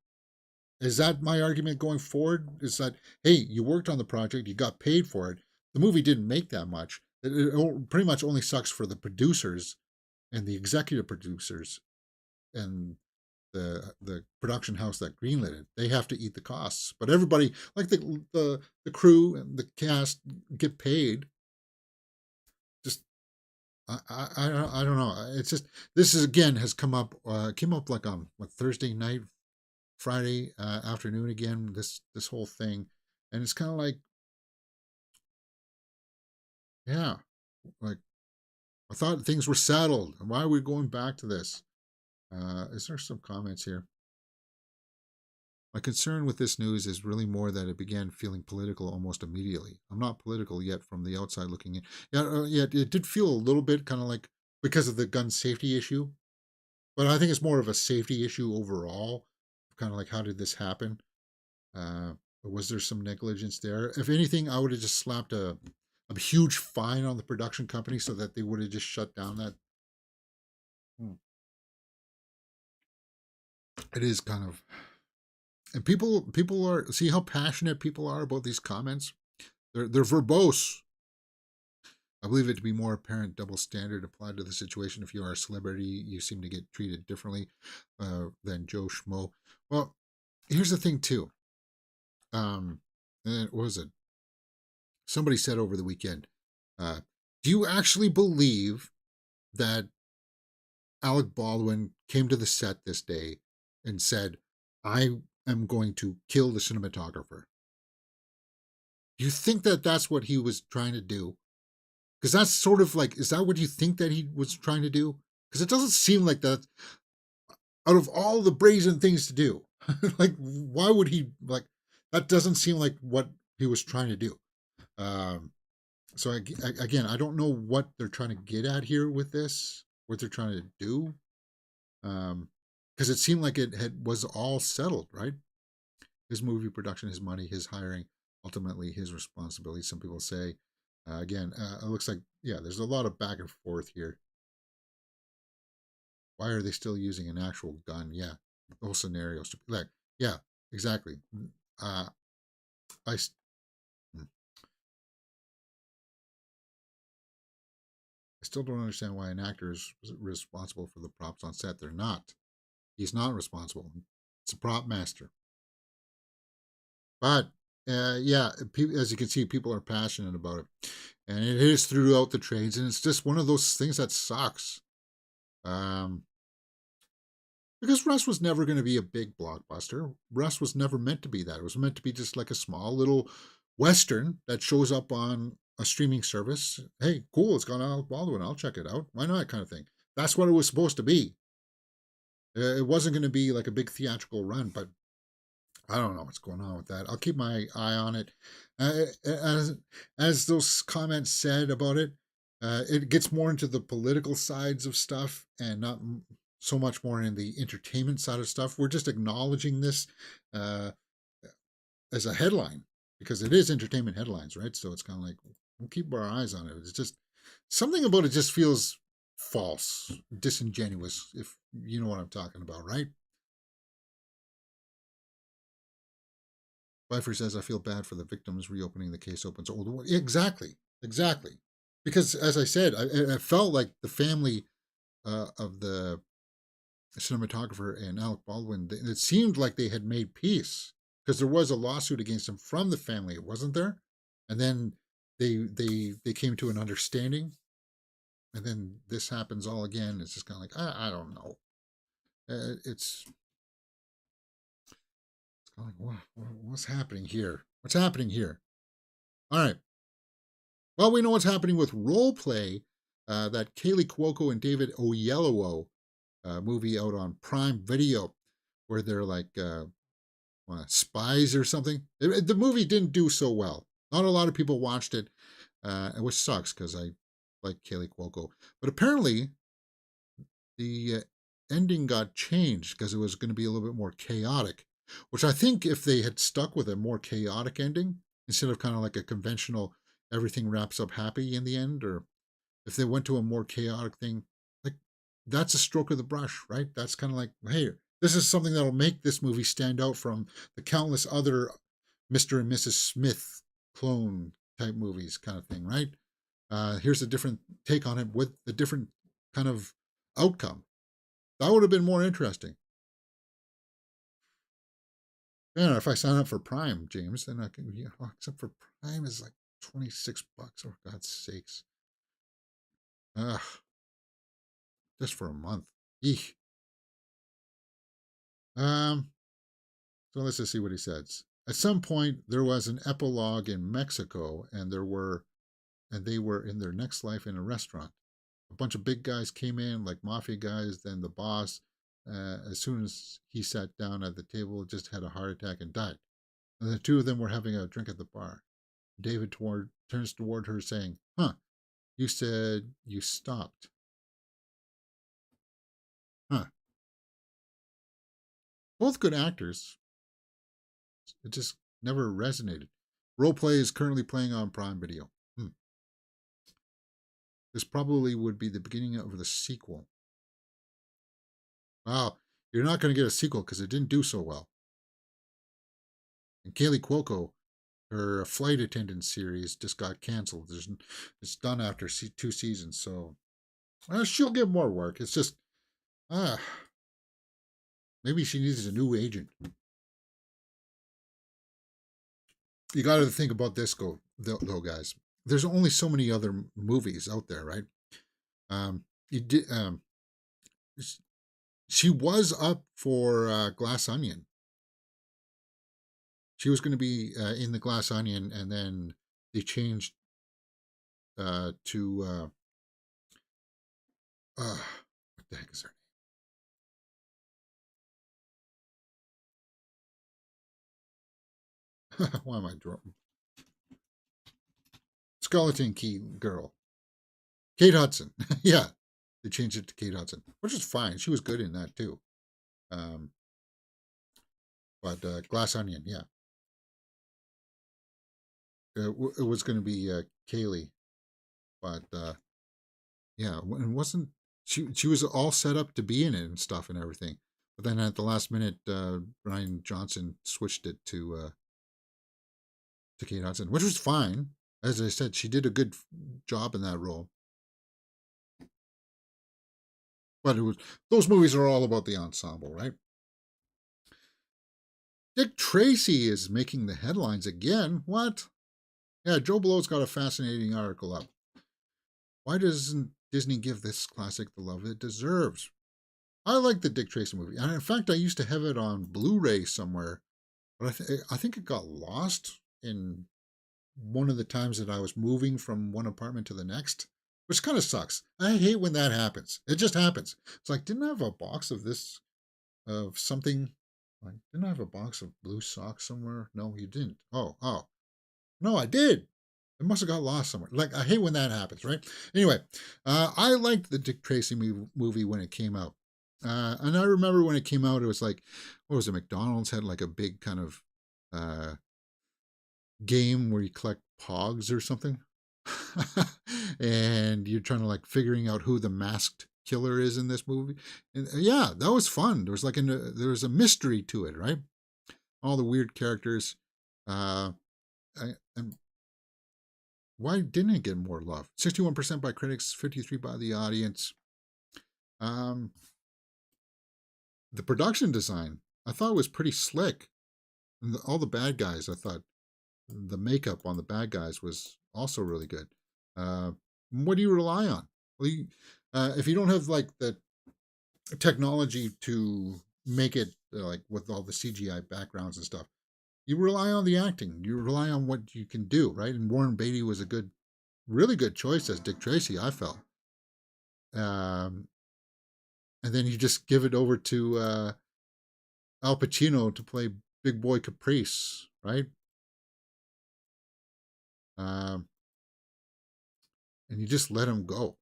Is that my argument going forward? Is that, hey, you worked on the project, you got paid for it. The movie didn't make that much. It pretty much only sucks for the producers and the executive producers and the production house that greenlit it. They have to eat the costs. But everybody, like the crew and the cast, get paid. Just I don't know. It's just this is again has come up came up like on Thursday night, Friday afternoon again. This whole thing, and it's kind of like, yeah, like I thought things were settled. Why are we going back to this? Is there some comments here? My concern with this news is really more that it began feeling political almost immediately. I'm not political yet from the outside looking in. Yeah, it did feel a little bit kind of like because of the gun safety issue, but I think it's more of a safety issue overall. Kind of like, how did this happen? Was there some negligence there? If anything, I would have just slapped a huge fine on the production company so that they would have just shut down that. It is kind of, and people are, see how passionate people are about these comments. They're verbose. I believe it to be more apparent double standard applied to the situation. If you are a celebrity, you seem to get treated differently than Joe Schmo. Well, here's the thing too. And what was it? Somebody said over the weekend, do you actually believe that Alec Baldwin came to the set this day and said, I am going to kill the cinematographer? Do you think that that's what he was trying to do? Because that's sort of like, is that what you think that he was trying to do? Because it doesn't seem like that out of all the brazen things to do. Like, why would he, like, that doesn't seem like what he was trying to do. Um, so again, I don't know what they're trying to get at here with this, what they're trying to do, because it seemed like was all settled, right? His movie production, his money, his hiring, ultimately his responsibility. Some people say, again, it looks like there's a lot of back and forth here. Why are they still using an actual gun? Yeah, those scenarios. Like, yeah, exactly. Uh, I I still don't understand why an actor is responsible for the props on set. They're not. He's not responsible. It's a prop master. But yeah, as you can see, people are passionate about it, and it is throughout the trades, and it's just one of those things that sucks. Um, because Rust was never going to be a big blockbuster. Rust was never meant to be that. It was meant to be just like a small little western that shows up on a streaming service. Hey, cool, it's got Alec Baldwin. I'll check it out. Why not? Kind of thing. That's what it was supposed to be. It wasn't going to be like a big theatrical run, but I don't know what's going on with that. I'll keep my eye on it. As those comments said about it, it gets more into the political sides of stuff and not so much more in the entertainment side of stuff. We're just acknowledging this uh, as a headline because it is entertainment headlines, right? So it's kind of like we'll keep our eyes on it. It's just something about it just feels false, disingenuous, if you know what I'm talking about, right? Pfeiffer says, I feel bad for the victims. Reopening the case opens old wound. Exactly. Exactly. Because as I said, I felt like the family of the cinematographer and Alec Baldwin, it seemed like they had made peace because there was a lawsuit against him from the family, wasn't there? And then they came to an understanding, and then this happens all again. It's just kind of like I don't know. It's kind of like what's happening here? What's happening here? All right. Well, we know what's happening with role play. That Kaylee Cuoco and David Oyelowo movie out on Prime Video, where they're like spies or something. The movie didn't do so well. Not a lot of people watched it, which sucks because I like Kaylee Cuoco. But apparently, the ending got changed because it was going to be a little bit more chaotic. Which I think if they had stuck with a more chaotic ending instead of kind of like a conventional everything wraps up happy in the end, or if they went to a more chaotic thing, like that's a stroke of the brush, right? That's kind of like, hey, this is something that'll make this movie stand out from the countless other Mr. and Mrs. Smith clone type movies, kind of thing, right? Here's a different take on it with a different kind of outcome. That would have been more interesting. Yeah, if I sign up for Prime, James, then I can, except for Prime is like $26. Oh, God's sakes. Ugh, just for a month. Eek. Um, so let's just see what he says. At some point, there was an epilogue in Mexico, and they were in their next life in a restaurant. A bunch of big guys came in, like mafia guys. Then the boss, as soon as he sat down at the table, just had a heart attack and died. And the two of them were having a drink at the bar. David turns toward her, saying, "Huh? You said you stopped, huh?" Both good actors. It just never resonated. Roleplay is currently playing on Prime Video. This probably would be the beginning of the sequel. Wow, you're not going to get a sequel because it didn't do so well. And Kaylee Cuoco, her flight attendant series just got canceled. It's done after 2 seasons, so she'll get more work. It's just, ah, maybe she needs a new agent. You got to think about this, though, guys. There's only so many other movies out there, right? You did. She was up for Glass Onion. She was going to be in the Glass Onion, and then they changed to what the heck is her Why am I drawing? Skeleton Key Girl. Kate Hudson. Yeah. They changed it to Kate Hudson, which is fine. She was good in that too. Um, but Glass Onion, yeah. It was going to be Kaylee, but yeah, and wasn't she was all set up to be in it and stuff and everything. But then at the last minute, Ryan Johnson switched it to Kate Hudson, which was fine. As I said, she did a good job in that role. But it was those movies are all about the ensemble, right? Dick Tracy is making the headlines again. What? Yeah, Joe Blow's got a fascinating article up. Why doesn't Disney give this classic the love it deserves? I like the Dick Tracy movie. And in fact, I used to have it on Blu-ray somewhere, but I think it got lost in one of the times that I was moving from one apartment to the next, which kind of sucks. I hate when that happens. It just happens. It's like, didn't I have a box of this, of something? Like, didn't I have a box of blue socks somewhere? No, you didn't. Oh. No, I did. It must have got lost somewhere. Like, I hate when that happens, right? Anyway, I liked the Dick Tracy movie when it came out. And I remember when it came out, it was like, what was it? McDonald's had like a big kind of game where you collect pogs or something. And you're trying to like figuring out who the masked killer is in this movie. And yeah, that was fun. There was like there was a mystery to it, right? All the weird characters. And why didn't it get more love? 61% by critics, 53% by the audience. The production design, I thought was pretty slick. And all the bad guys, I thought the makeup on the bad guys was also really good. What do you rely on? Well, if you don't have like the technology to make it like with all the CGI backgrounds and stuff, you rely on the acting. You rely on what you can do, right? And Warren Beatty was a really good choice as Dick Tracy, I felt. And then you just give it over to Al Pacino to play Big Boy Caprice, right? And you just let him go.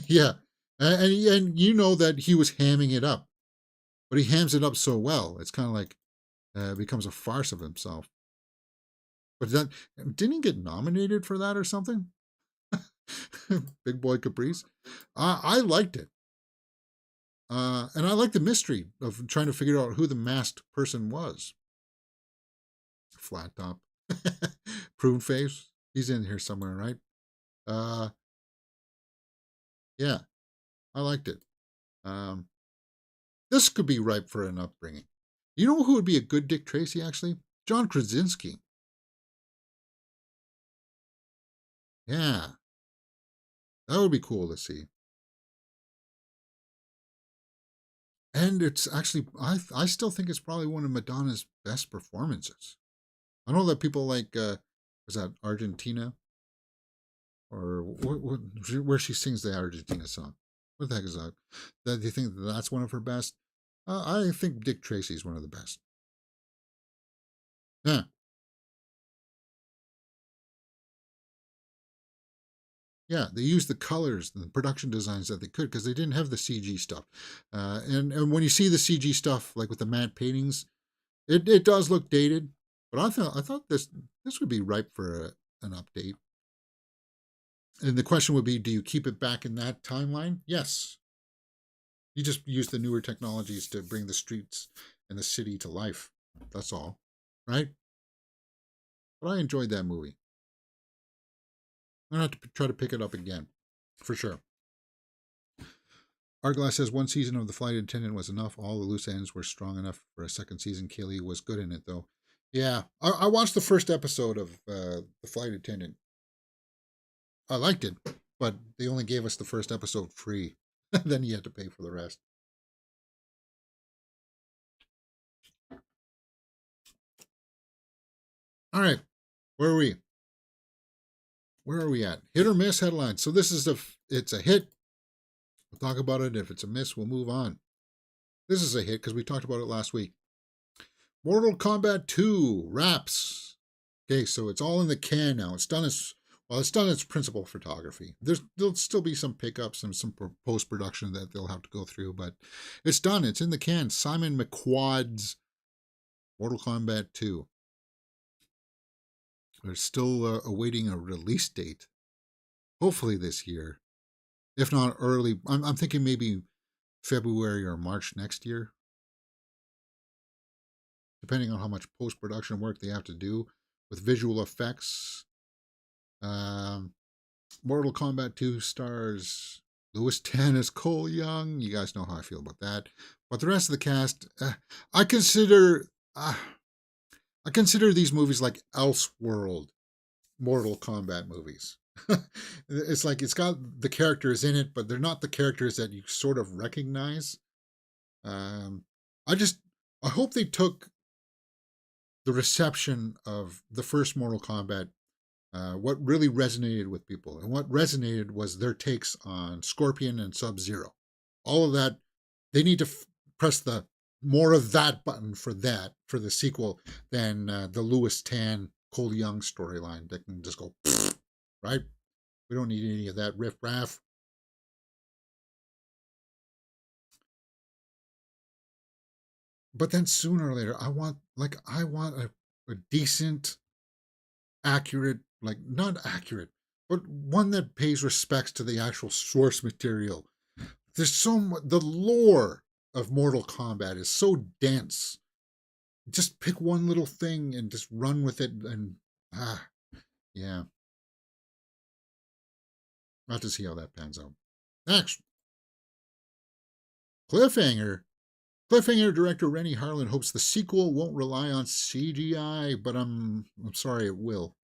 Yeah, and you know that he was hamming it up, but he hams it up so well. It's kind of like becomes a farce of himself. But then, didn't he get nominated for that or something? Big Boy Caprice. I liked it. And I like the mystery of trying to figure out who the masked person was. Flat top. Prune face. He's in here somewhere, right? Uh, yeah, I liked it. This could be ripe for an upbringing. You know who would be a good Dick Tracy, actually? John Krasinski. Yeah, that would be cool to see. And it's actually, I still think it's probably one of Madonna's best performances. I know that people like, was that Argentina? Or where she sings the Argentina song. What the heck is that? Do you think that's one of her best? I think Dick Tracy is one of the best. Yeah, yeah. They used the colors, the production designs that they could because they didn't have the CG stuff. And when you see the CG stuff, like with the matte paintings, it does look dated. But I thought this would be ripe for an update. And the question would be, do you keep it back in that timeline? Yes. You just use the newer technologies to bring the streets and the city to life. That's all, right? But I enjoyed that movie. I'm going to have to try to pick it up again, for sure. Arglass says one season of The Flight Attendant was enough. All the loose ends were strong enough for a second season. Kaylee was good in it, though. Yeah, I watched the first episode of The Flight Attendant. I liked it, but they only gave us the first episode free. Then you had to pay for the rest. All right, where are we? Where are we at? Hit or miss headlines. So this is it's a hit. We'll talk about it. If it's a miss, we'll move on. This is a hit because we talked about it last week. Mortal Kombat 2 wraps. Okay, so it's all in the can now. It's done its principal photography. There'll still be some pickups and some post production that they'll have to go through, but it's done. It's in the can. Simon McQuad's Mortal Kombat 2. They're still awaiting a release date. Hopefully this year, if not early. I'm thinking maybe February or March next year, depending on how much post production work they have to do with visual effects. Um, Mortal Kombat 2 stars Louis Tan as Cole Young. You guys know how I feel about that. But the rest of the cast, I consider I consider these movies like Elseworld Mortal Kombat movies. It's like it's got the characters in it, but they're not the characters that you sort of recognize. Um, I just I hope they took the reception of the first Mortal Kombat, what really resonated with people, and what resonated was their takes on Scorpion and Sub Zero. All of that, they need to press the more of that button for the sequel than the Lewis Tan Cole Young storyline that can just go right. We don't need any of that riff raff. But then sooner or later, I want a decent, accurate, like not accurate, but one that pays respects to the actual source material. There's so much, the lore of Mortal Kombat is so dense. Just pick one little thing and just run with it, and ah, yeah, I'll have to see how that pans out. Next, cliffhanger. Cliffhanger director Rennie Harlan hopes the sequel won't rely on CGI, but I'm sorry it will.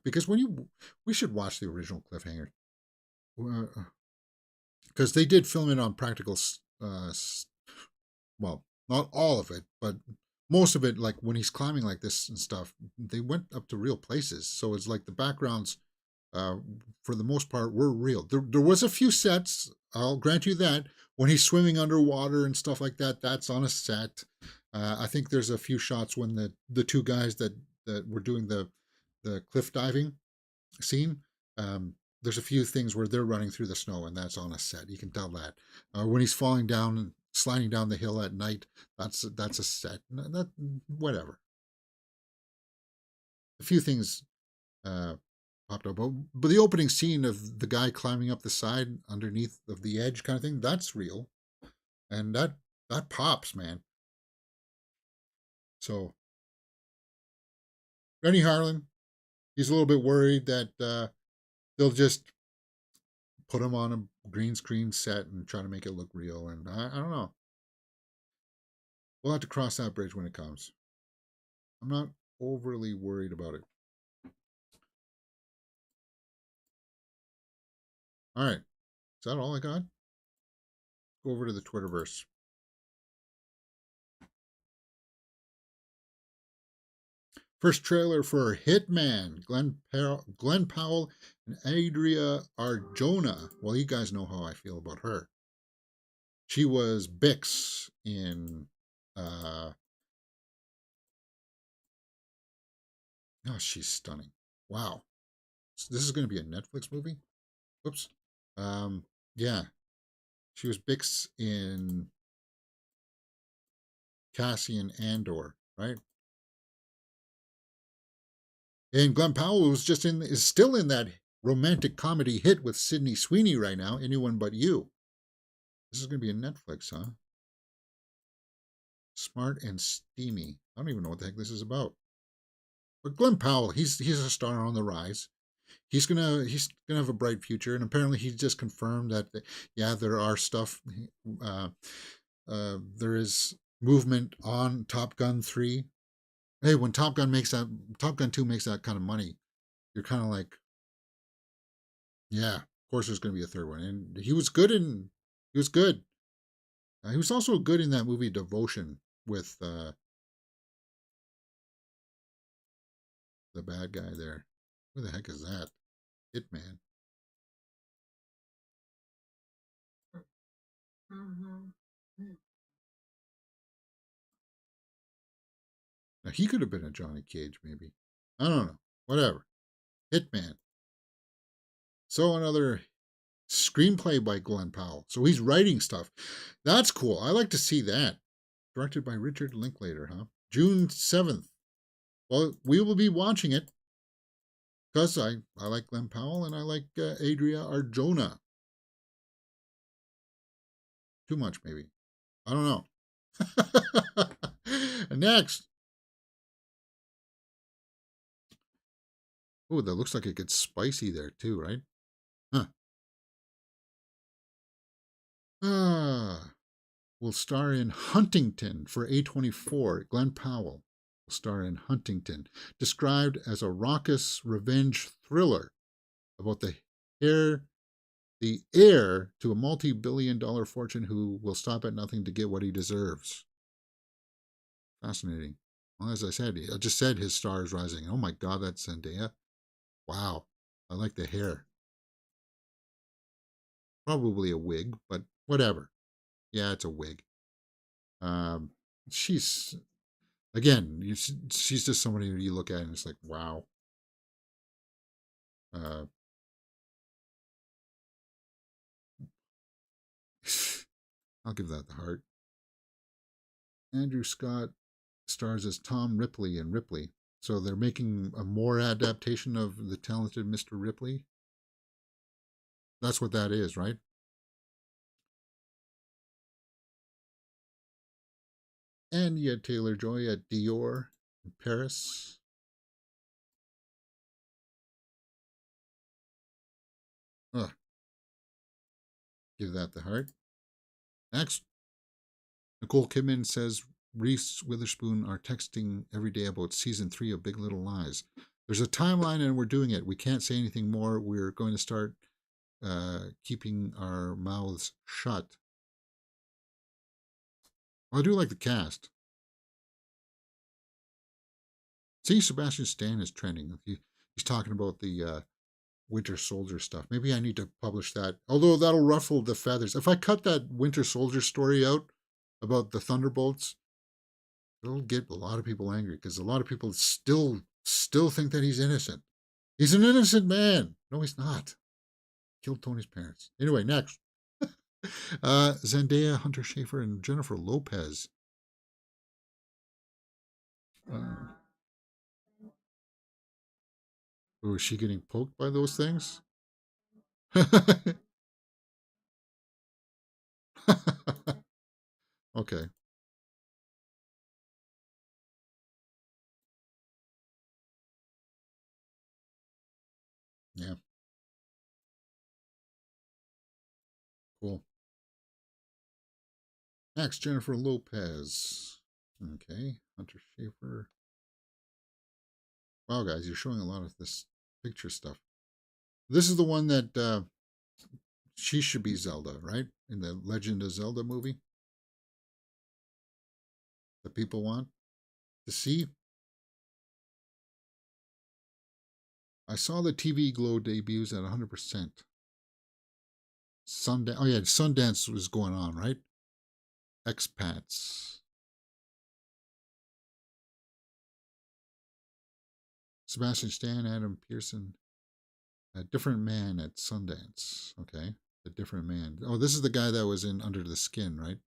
Because we should watch the original Cliffhanger, because they did film it on practical. Well, not all of it, but most of it. Like when he's climbing like this and stuff, they went up to real places. So it's like the backgrounds, uh, for the most part, were real. There was a few sets. I'll grant you that. When he's swimming underwater and stuff like that, that's on a set. I think there's a few shots when the two guys that were doing the cliff diving scene. There's a few things where they're running through the snow, and that's on a set. You can tell that. When he's falling down and sliding down the hill at night, that's a set. That whatever. A few things uh, popped up, but the opening scene of the guy climbing up the side underneath of the edge, kind of thing, that's real, and that pops, man. So Rennie Harlan, he's a little bit worried that they'll just put him on a green screen set and try to make it look real. And I don't know. We'll have to cross that bridge when it comes. I'm not overly worried about it. All right. Is that all I got? Go over to the Twitterverse. First trailer for Hitman, Glenn Powell and Adria Arjona. Well, you guys know how I feel about her. She was Bix in. Oh, she's stunning. Wow. So this is going to be a Netflix movie? Whoops. Yeah. She was Bix in Cassian Andor, right? And Glenn Powell is still in that romantic comedy hit with Sydney Sweeney right now, Anyone But You. This is going to be a Netflix, huh? Smart and steamy. I don't even know what the heck this is about. But Glenn Powell, he's a star on the rise. He's gonna have a bright future, and apparently he just confirmed that yeah, there are stuff. Uh, there is movement on Top Gun 3. Hey, when Top Gun 2 makes that kind of money, you're kind of like, yeah, of course there's going to be a third one. And he was good. He was also good in that movie Devotion with the bad guy there. Who the heck is that? Hitman. Now, he could have been a Johnny Cage, maybe. I don't know. Whatever. Hitman. So another screenplay by Glenn Powell. So he's writing stuff. That's cool. I like to see that. Directed by Richard Linklater, huh? June 7th. Well, we will be watching it because I like Glenn Powell and I like Adria Arjona. Too much, maybe. I don't know. Next. Oh, that looks like it gets spicy there too, right? Huh. Will star in Huntington for A24. Glenn Powell will star in Huntington, described as a raucous revenge thriller about the heir to a multi-billion-dollar fortune who will stop at nothing to get what he deserves. Fascinating. Well, as I said, I just said his star is rising. Oh my God, that's Zendaya. Wow. I like the hair. Probably a wig, but whatever. Yeah, it's a wig. She's, again, she's just somebody who you look at and it's like, wow. I'll give that the heart. Andrew Scott stars as Tom Ripley in Ripley. So they're making a more adaptation of The Talented Mr. Ripley. That's what that is, right? Anya Taylor-Joy at Dior in Paris. Ugh. Give that the heart. Next. Nicole Kidman says Reese Witherspoon are texting every day about season 3 of Big Little Lies. There's a timeline and we're doing it. We can't say anything more. We're going to start keeping our mouths shut. Well, I do like the cast. See, Sebastian Stan is trending. He's talking about the Winter Soldier stuff. Maybe I need to publish that. Although that'll ruffle the feathers. If I cut that Winter Soldier story out about the Thunderbolts, it'll get a lot of people angry because a lot of people still think that he's innocent. He's an innocent man. No, he's not. Killed Tony's parents. Anyway, next. Zendaya, Hunter Schafer, and Jennifer Lopez. Oh, is she getting poked by those things? Okay. Yeah. Cool. Next, Jennifer Lopez. Okay. Hunter Schafer. Wow, guys, you're showing a lot of this picture stuff. This is the one that she should be Zelda, right? In the Legend of Zelda movie that people want to see. I saw the TV Glow debuts at 100%. Sundance. Oh, yeah, Sundance was going on, right? Expats. Sebastian Stan, Adam Pearson. A Different Man at Sundance. Okay. A Different Man. Oh, this is the guy that was in Under the Skin, right?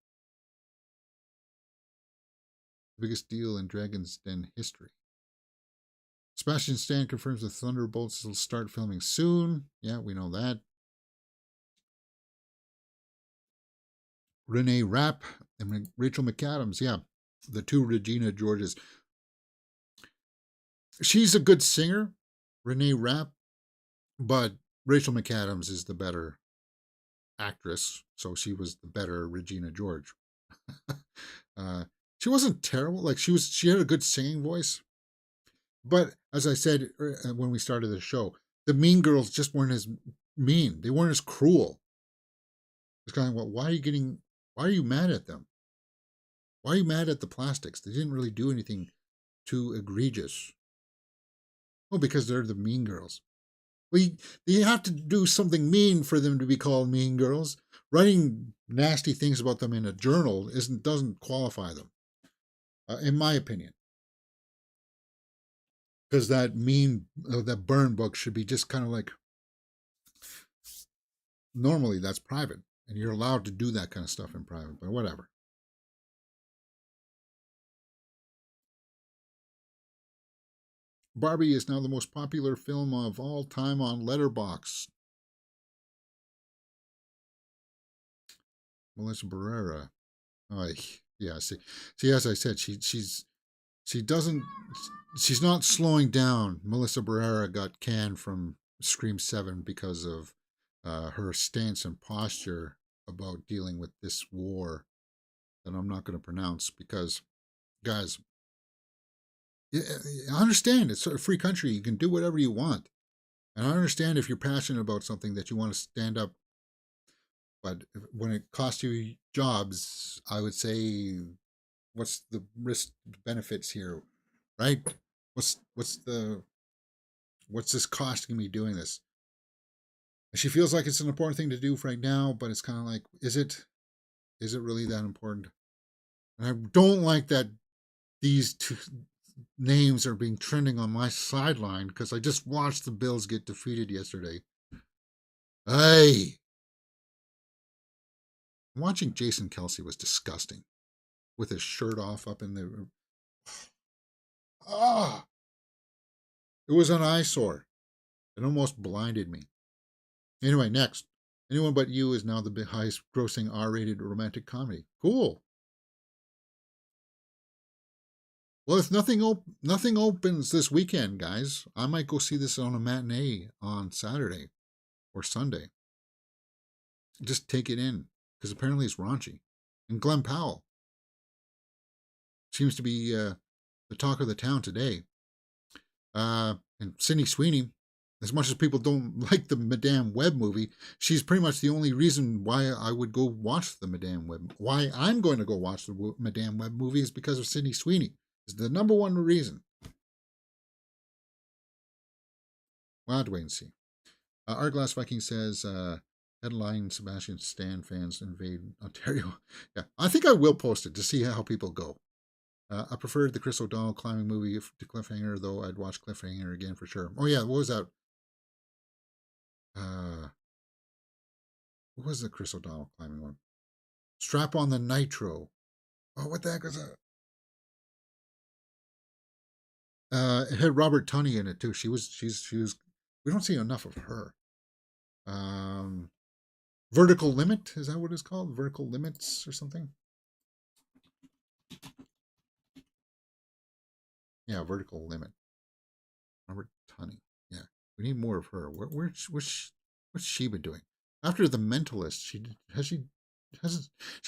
The biggest deal in Dragon's Den history. Sebastian Stan confirms the Thunderbolts will start filming soon. Yeah, we know that. Renee Rapp and Rachel McAdams. Yeah, the two Regina Georges. She's a good singer, Renee Rapp, but Rachel McAdams is the better actress, so she was the better Regina George. She wasn't terrible. Like she had a good singing voice. But as I said when we started the show, the Mean Girls just weren't as mean. They weren't as cruel. It's kind of, well, why are you mad at them? Why are you mad at the plastics? They didn't really do anything too egregious. Oh, because they're the Mean Girls. Well, you have to do something mean for them to be called Mean Girls. Writing nasty things about them in a journal doesn't qualify them, in my opinion. Because that burn book should be just kind of like, normally that's private, and you're allowed to do that kind of stuff in private, but whatever. Barbie is now the most popular film of all time on Letterboxd. Melissa Barrera. Yeah. See, as I said, she doesn't, she's not slowing down. Melissa Barrera got canned from Scream 7 because of her stance and posture about dealing with this war that I'm not going to pronounce because, guys, I understand it's a free country. You can do whatever you want. And I understand if you're passionate about something that you want to stand up. But when it costs you jobs, I would say, what's the risk benefits here, right? What's this costing me doing this? And she feels like it's an important thing to do right now, but it's kind of like, is it really that important? And I don't like that these two names are being trending on my sideline because I just watched the Bills get defeated yesterday. Hey, watching Jason Kelsey was disgusting with his shirt off up in the. Ah, it was an eyesore. It almost blinded me. Anyway, next. Anyone But You is now the highest grossing R-rated romantic comedy. Cool. Well, if nothing opens this weekend, guys, I might go see this on a matinee on Saturday or Sunday. Just take it in, because apparently it's raunchy. And Glenn Powell seems to be the talk of the town today. And Sydney Sweeney, as much as people don't like the Madame Web movie, she's pretty much the only reason why I would go watch the Madame Web. Why I'm going to go watch the Madame Web movie is because of Sydney Sweeney. Is the number one reason. We'll have to wait and see. Glass Viking says, headline Sebastian Stan fans invade Ontario. Yeah, I think I will post it to see how people go. I preferred the Chris O'Donnell climbing movie to Cliffhanger, though I'd watch Cliffhanger again for sure. Oh, yeah, what was that? What was the Chris O'Donnell climbing one? Strap on the Nitro. Oh, what the heck was that? It had Robert Tunney in it too. She was. We don't see enough of her. Vertical Limit, is that what it's called? Vertical Limits or something? Yeah, Vertical Limit. Robert Tunney. Yeah, we need more of her. What's she been doing? After The Mentalist, she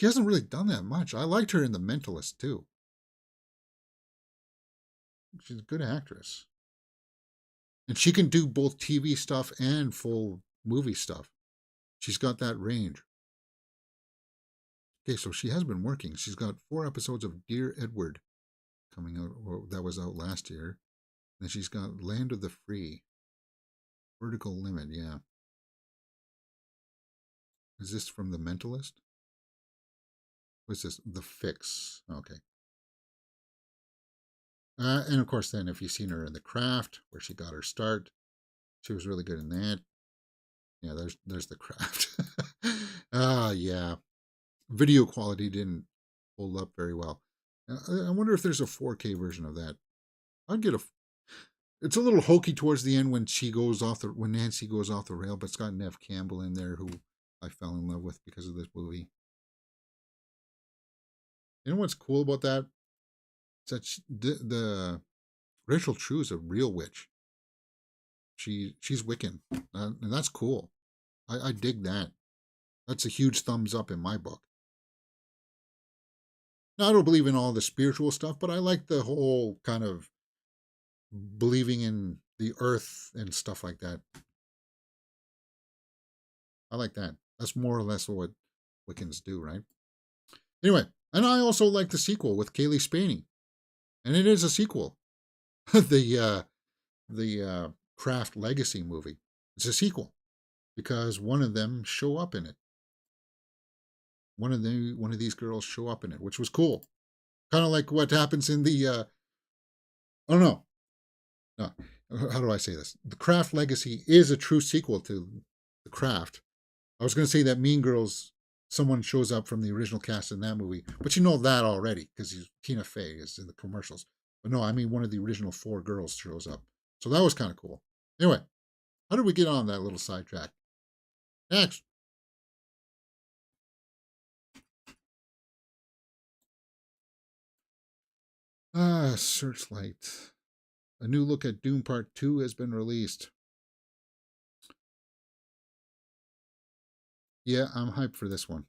hasn't really done that much. I liked her in The Mentalist too. She's a good actress. And she can do both TV stuff and full movie stuff. She's got that range. Okay, so she has been working. She's got 4 episodes of Dear Edward coming out. Well, that was out last year. And she's got Land of the Free. Vertical Limit, yeah. Is this from The Mentalist? What's this? The Fix. Okay. And of course, then if you've seen her in The Craft, where she got her start, she was really good in that. Yeah, there's The Craft. Yeah. Video quality didn't hold up very well. I wonder if there's a 4K version of that. I'd get a. It's a little hokey towards the end when Nancy goes off the rail, but it's got Neve Campbell in there, who I fell in love with because of this movie. You know what's cool about that? It's that the Rachel True is a real witch. She's Wiccan, and that's cool. I dig that. That's a huge thumbs up in my book. Now, I don't believe in all the spiritual stuff, but I like the whole kind of believing in the earth and stuff like that. I like that. That's more or less what Wiccans do, right? Anyway, and I also like the sequel with Kaylee Spaney, and it is a sequel. the Craft Legacy movie. It's a sequel because one of them show up in it. One of these girls show up in it, which was cool. Kind of like what happens in the I don't know. No, how do I say this? The Craft Legacy is a true sequel to The Craft. I was going to say that Mean Girls, someone shows up from the original cast in that movie, but you know that already because Tina Fey is in the commercials. But no, I mean one of the original four girls shows up, so that was kind of cool. Anyway, how did we get on that little sidetrack? Next, Searchlight. A new look at Doom Part 2 has been released. Yeah, I'm hyped for this one.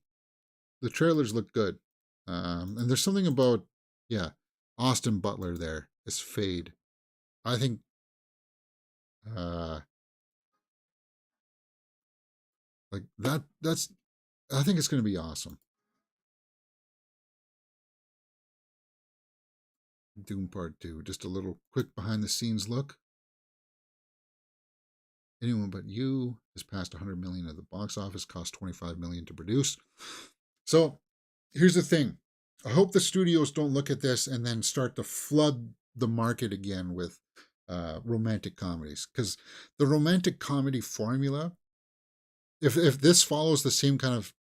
The trailers look good. And there's something about, yeah, Austin Butler there as Fade. I think, uh, like I think it's going to be awesome. Doom Part 2. Just a little quick behind the scenes look. Anyone But You has passed 100 million at the box office, cost 25 million to produce. So here's the thing. I hope the studios don't look at this and then start to flood the market again with romantic comedies, because the romantic comedy formula, if this follows the same kind of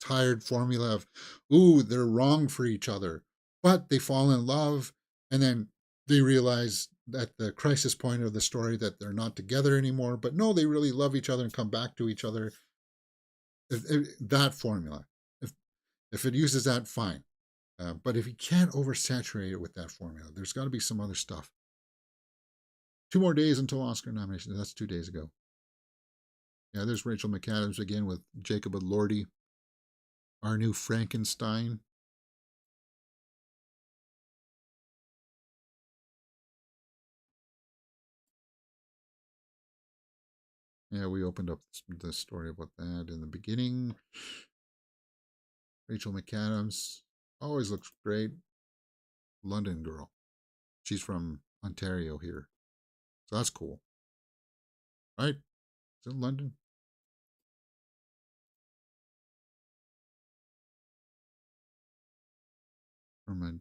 tired formula of, ooh, they're wrong for each other, but they fall in love, and then they realize at the crisis point of the story that they're not together anymore, but no, they really love each other and come back to each other. That formula, if if it uses that, fine. But if you can't oversaturate it with that formula, there's got to be some other stuff. 2 more days until Oscar nomination. That's 2 days ago. Yeah, there's Rachel McAdams again with Jacob Elordi, our new Frankenstein. Yeah, we opened up the story about that in the beginning. Rachel McAdams always looks great. London girl. She's from Ontario here. So that's cool. Right? Is it London? From a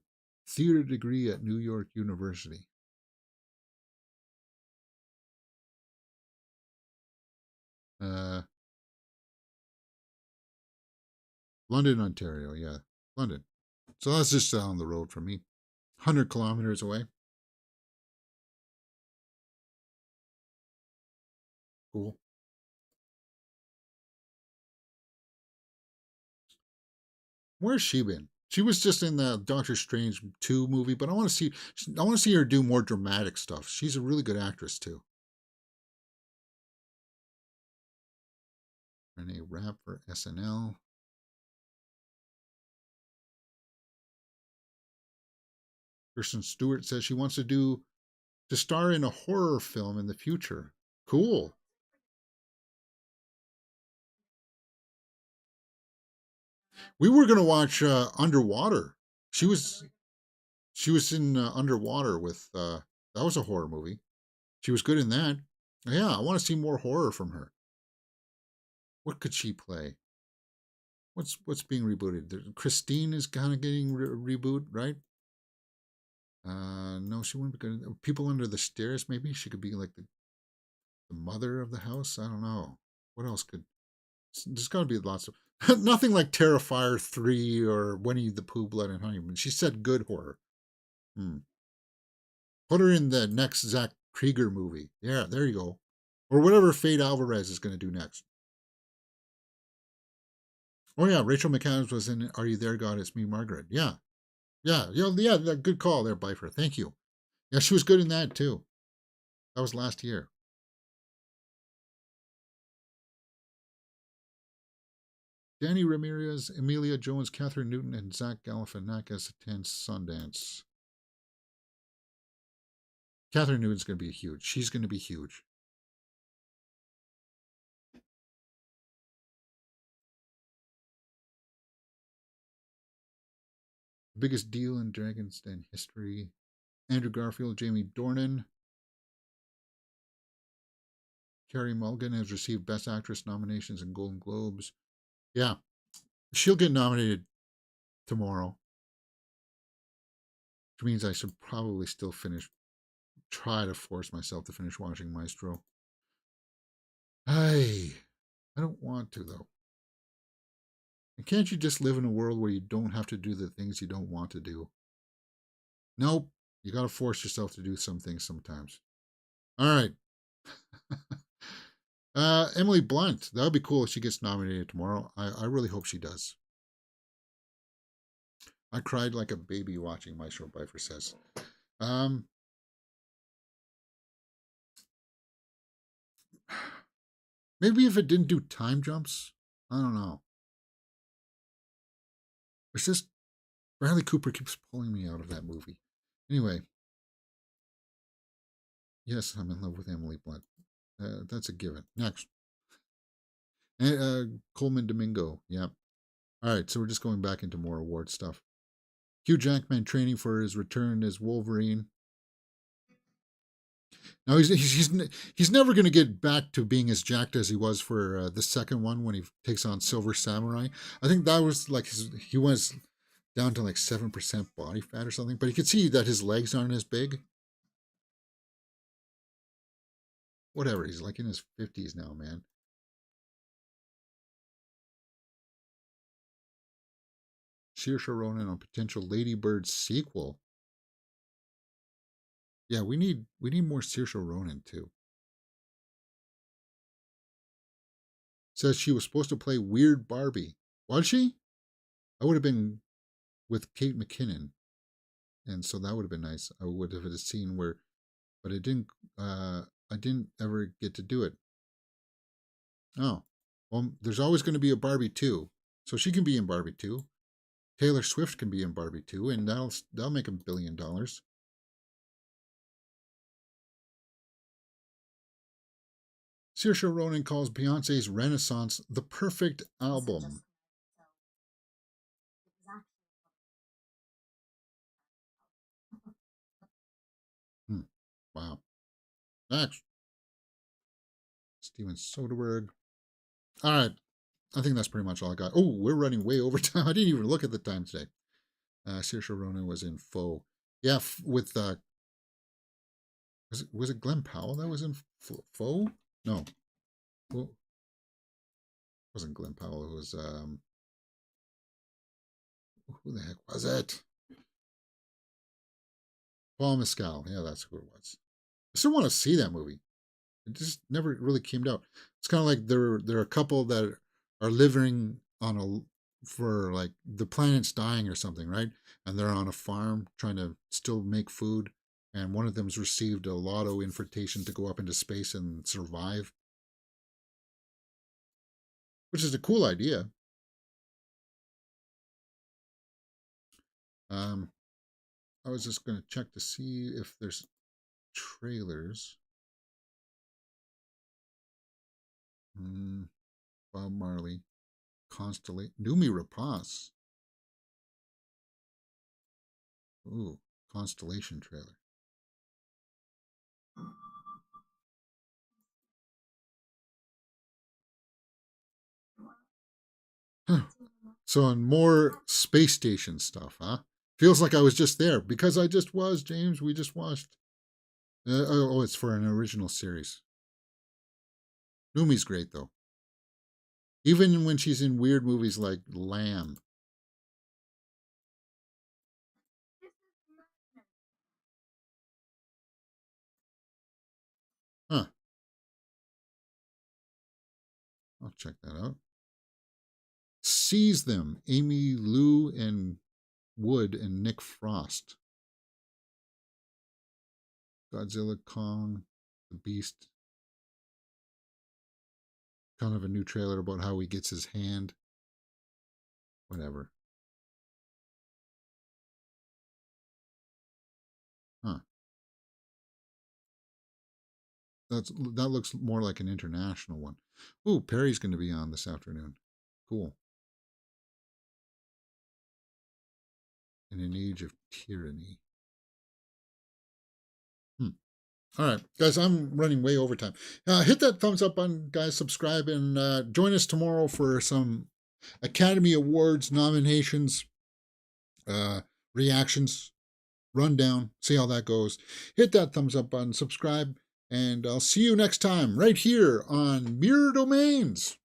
theater degree at New York University. Uh, London, Ontario. Yeah, London. So that's just down the road from me. 100 kilometers away. Cool. Where's she been? She was just in the Doctor Strange 2 movie, but I want to see her do more dramatic stuff. She's a really good actress too. Renee Rapp for SNL. Kristen Stewart says she wants to star in a horror film in the future. Cool. We were gonna watch Underwater. She was she was in Underwater with that was a horror movie. She was good in that. Yeah, I want to see more horror from her. What could she play? What's being rebooted? Christine is kind of getting reboot, right? No, she wouldn't be good. People Under the Stairs, maybe she could be like the mother of the house. I don't know. What else could? There's got to be lots of nothing like Terrifier 3 or Winnie the Pooh Blood and Honey. She said good horror. Hmm. Put her in the next Zach Krieger movie. Yeah, there you go. Or whatever Fade Alvarez is going to do next. Oh yeah, Rachel McAdams was in Are You There, God? It's Me, Margaret. Yeah, yeah. Good call there, Bifer. Thank you. Yeah, she was good in that too. That was last year. Danny Ramirez, Emilia Jones, Catherine Newton, and Zach Galifianakis attend Sundance. Catherine Newton's going to be huge. She's going to be huge. Biggest deal in Dragon's Den history. Andrew Garfield, Jamie Dornan. Carey Mulligan has received Best Actress nominations in Golden Globes. Yeah, she'll get nominated tomorrow, which means I should probably still finish try to force myself to finish watching Maestro. I don't want to, though. And can't you just live in a world where you don't have to do the things you don't want to do? Nope. You got to force yourself to do some things sometimes. All right. Emily Blunt. That would be cool if she gets nominated tomorrow. I really hope she does. I cried like a baby watching Maestro, Bifer says. Maybe if it didn't do time jumps. I don't know. It's just Bradley Cooper keeps pulling me out of that movie. Anyway. Yes, I'm in love with Emily Blunt. That's a given. Next. Coleman Domingo. Yeah. All right, so we're just going back into more award stuff. Hugh Jackman training for his return as Wolverine. Now he's never going to get back to being as jacked as he was for the second one when he takes on Silver Samurai. I think that was like he was down to like 7% body fat or something, but you could see that his legs aren't as big. Whatever, he's like in his 50s now, man. Saoirse Ronan on potential Lady Bird sequel. Yeah, we need more Saoirse Ronan too. Says she was supposed to play Weird Barbie. Was she? I would have been with Kate McKinnon, and so that would have been nice. I would have had a scene where, but I didn't. I didn't ever get to do it. Oh, well, there's always going to be a Barbie 2, so she can be in Barbie 2. Taylor Swift can be in Barbie 2, and that'll make $1 billion. Saoirse Ronan calls Beyonce's Renaissance the perfect album. Wow. Next. Steven Soderbergh. All right. I think that's pretty much all I got. Oh, we're running way over time. I didn't even look at the time today. Saoirse Ronan was in Foe. Yeah, with was it Glenn Powell that was in Foe? No, well, it wasn't Glenn Powell. It was who the heck was it? Paul Mescal. Yeah, that's who it was. I still want to see that movie. It just never really came out. It's kind of like there are a couple that are living on for like the planet's dying or something, right? And they're on a farm trying to still make food, and one of them's received a lotto invitation to go up into space and survive, which is a cool idea. I was just going to check to see if there's trailers. Bob Marley, Constellation, Noomi Rapace. Ooh, Constellation trailer. Huh. So on more space station stuff, huh? Feels like I was just there because I just was, James. We just watched. It's for an original series. Numi's great though. Even when she's in weird movies like Lamb. Huh. I'll check that out. Seize Them, Amy Liu and Wood and Nick Frost. Godzilla, Kong, the Beast. Kind of a new trailer about how he gets his hand. Whatever. Huh. That looks more like an international one. Ooh, Perry's going to be on this afternoon. Cool. In an age of tyranny. All right, guys, I'm running way over time. Hit that thumbs up button, guys. Subscribe and join us tomorrow for some Academy Awards nominations, reactions. rundown, see how that goes. Hit that thumbs up button, subscribe, and I'll see you next time right here on Mirror Domains.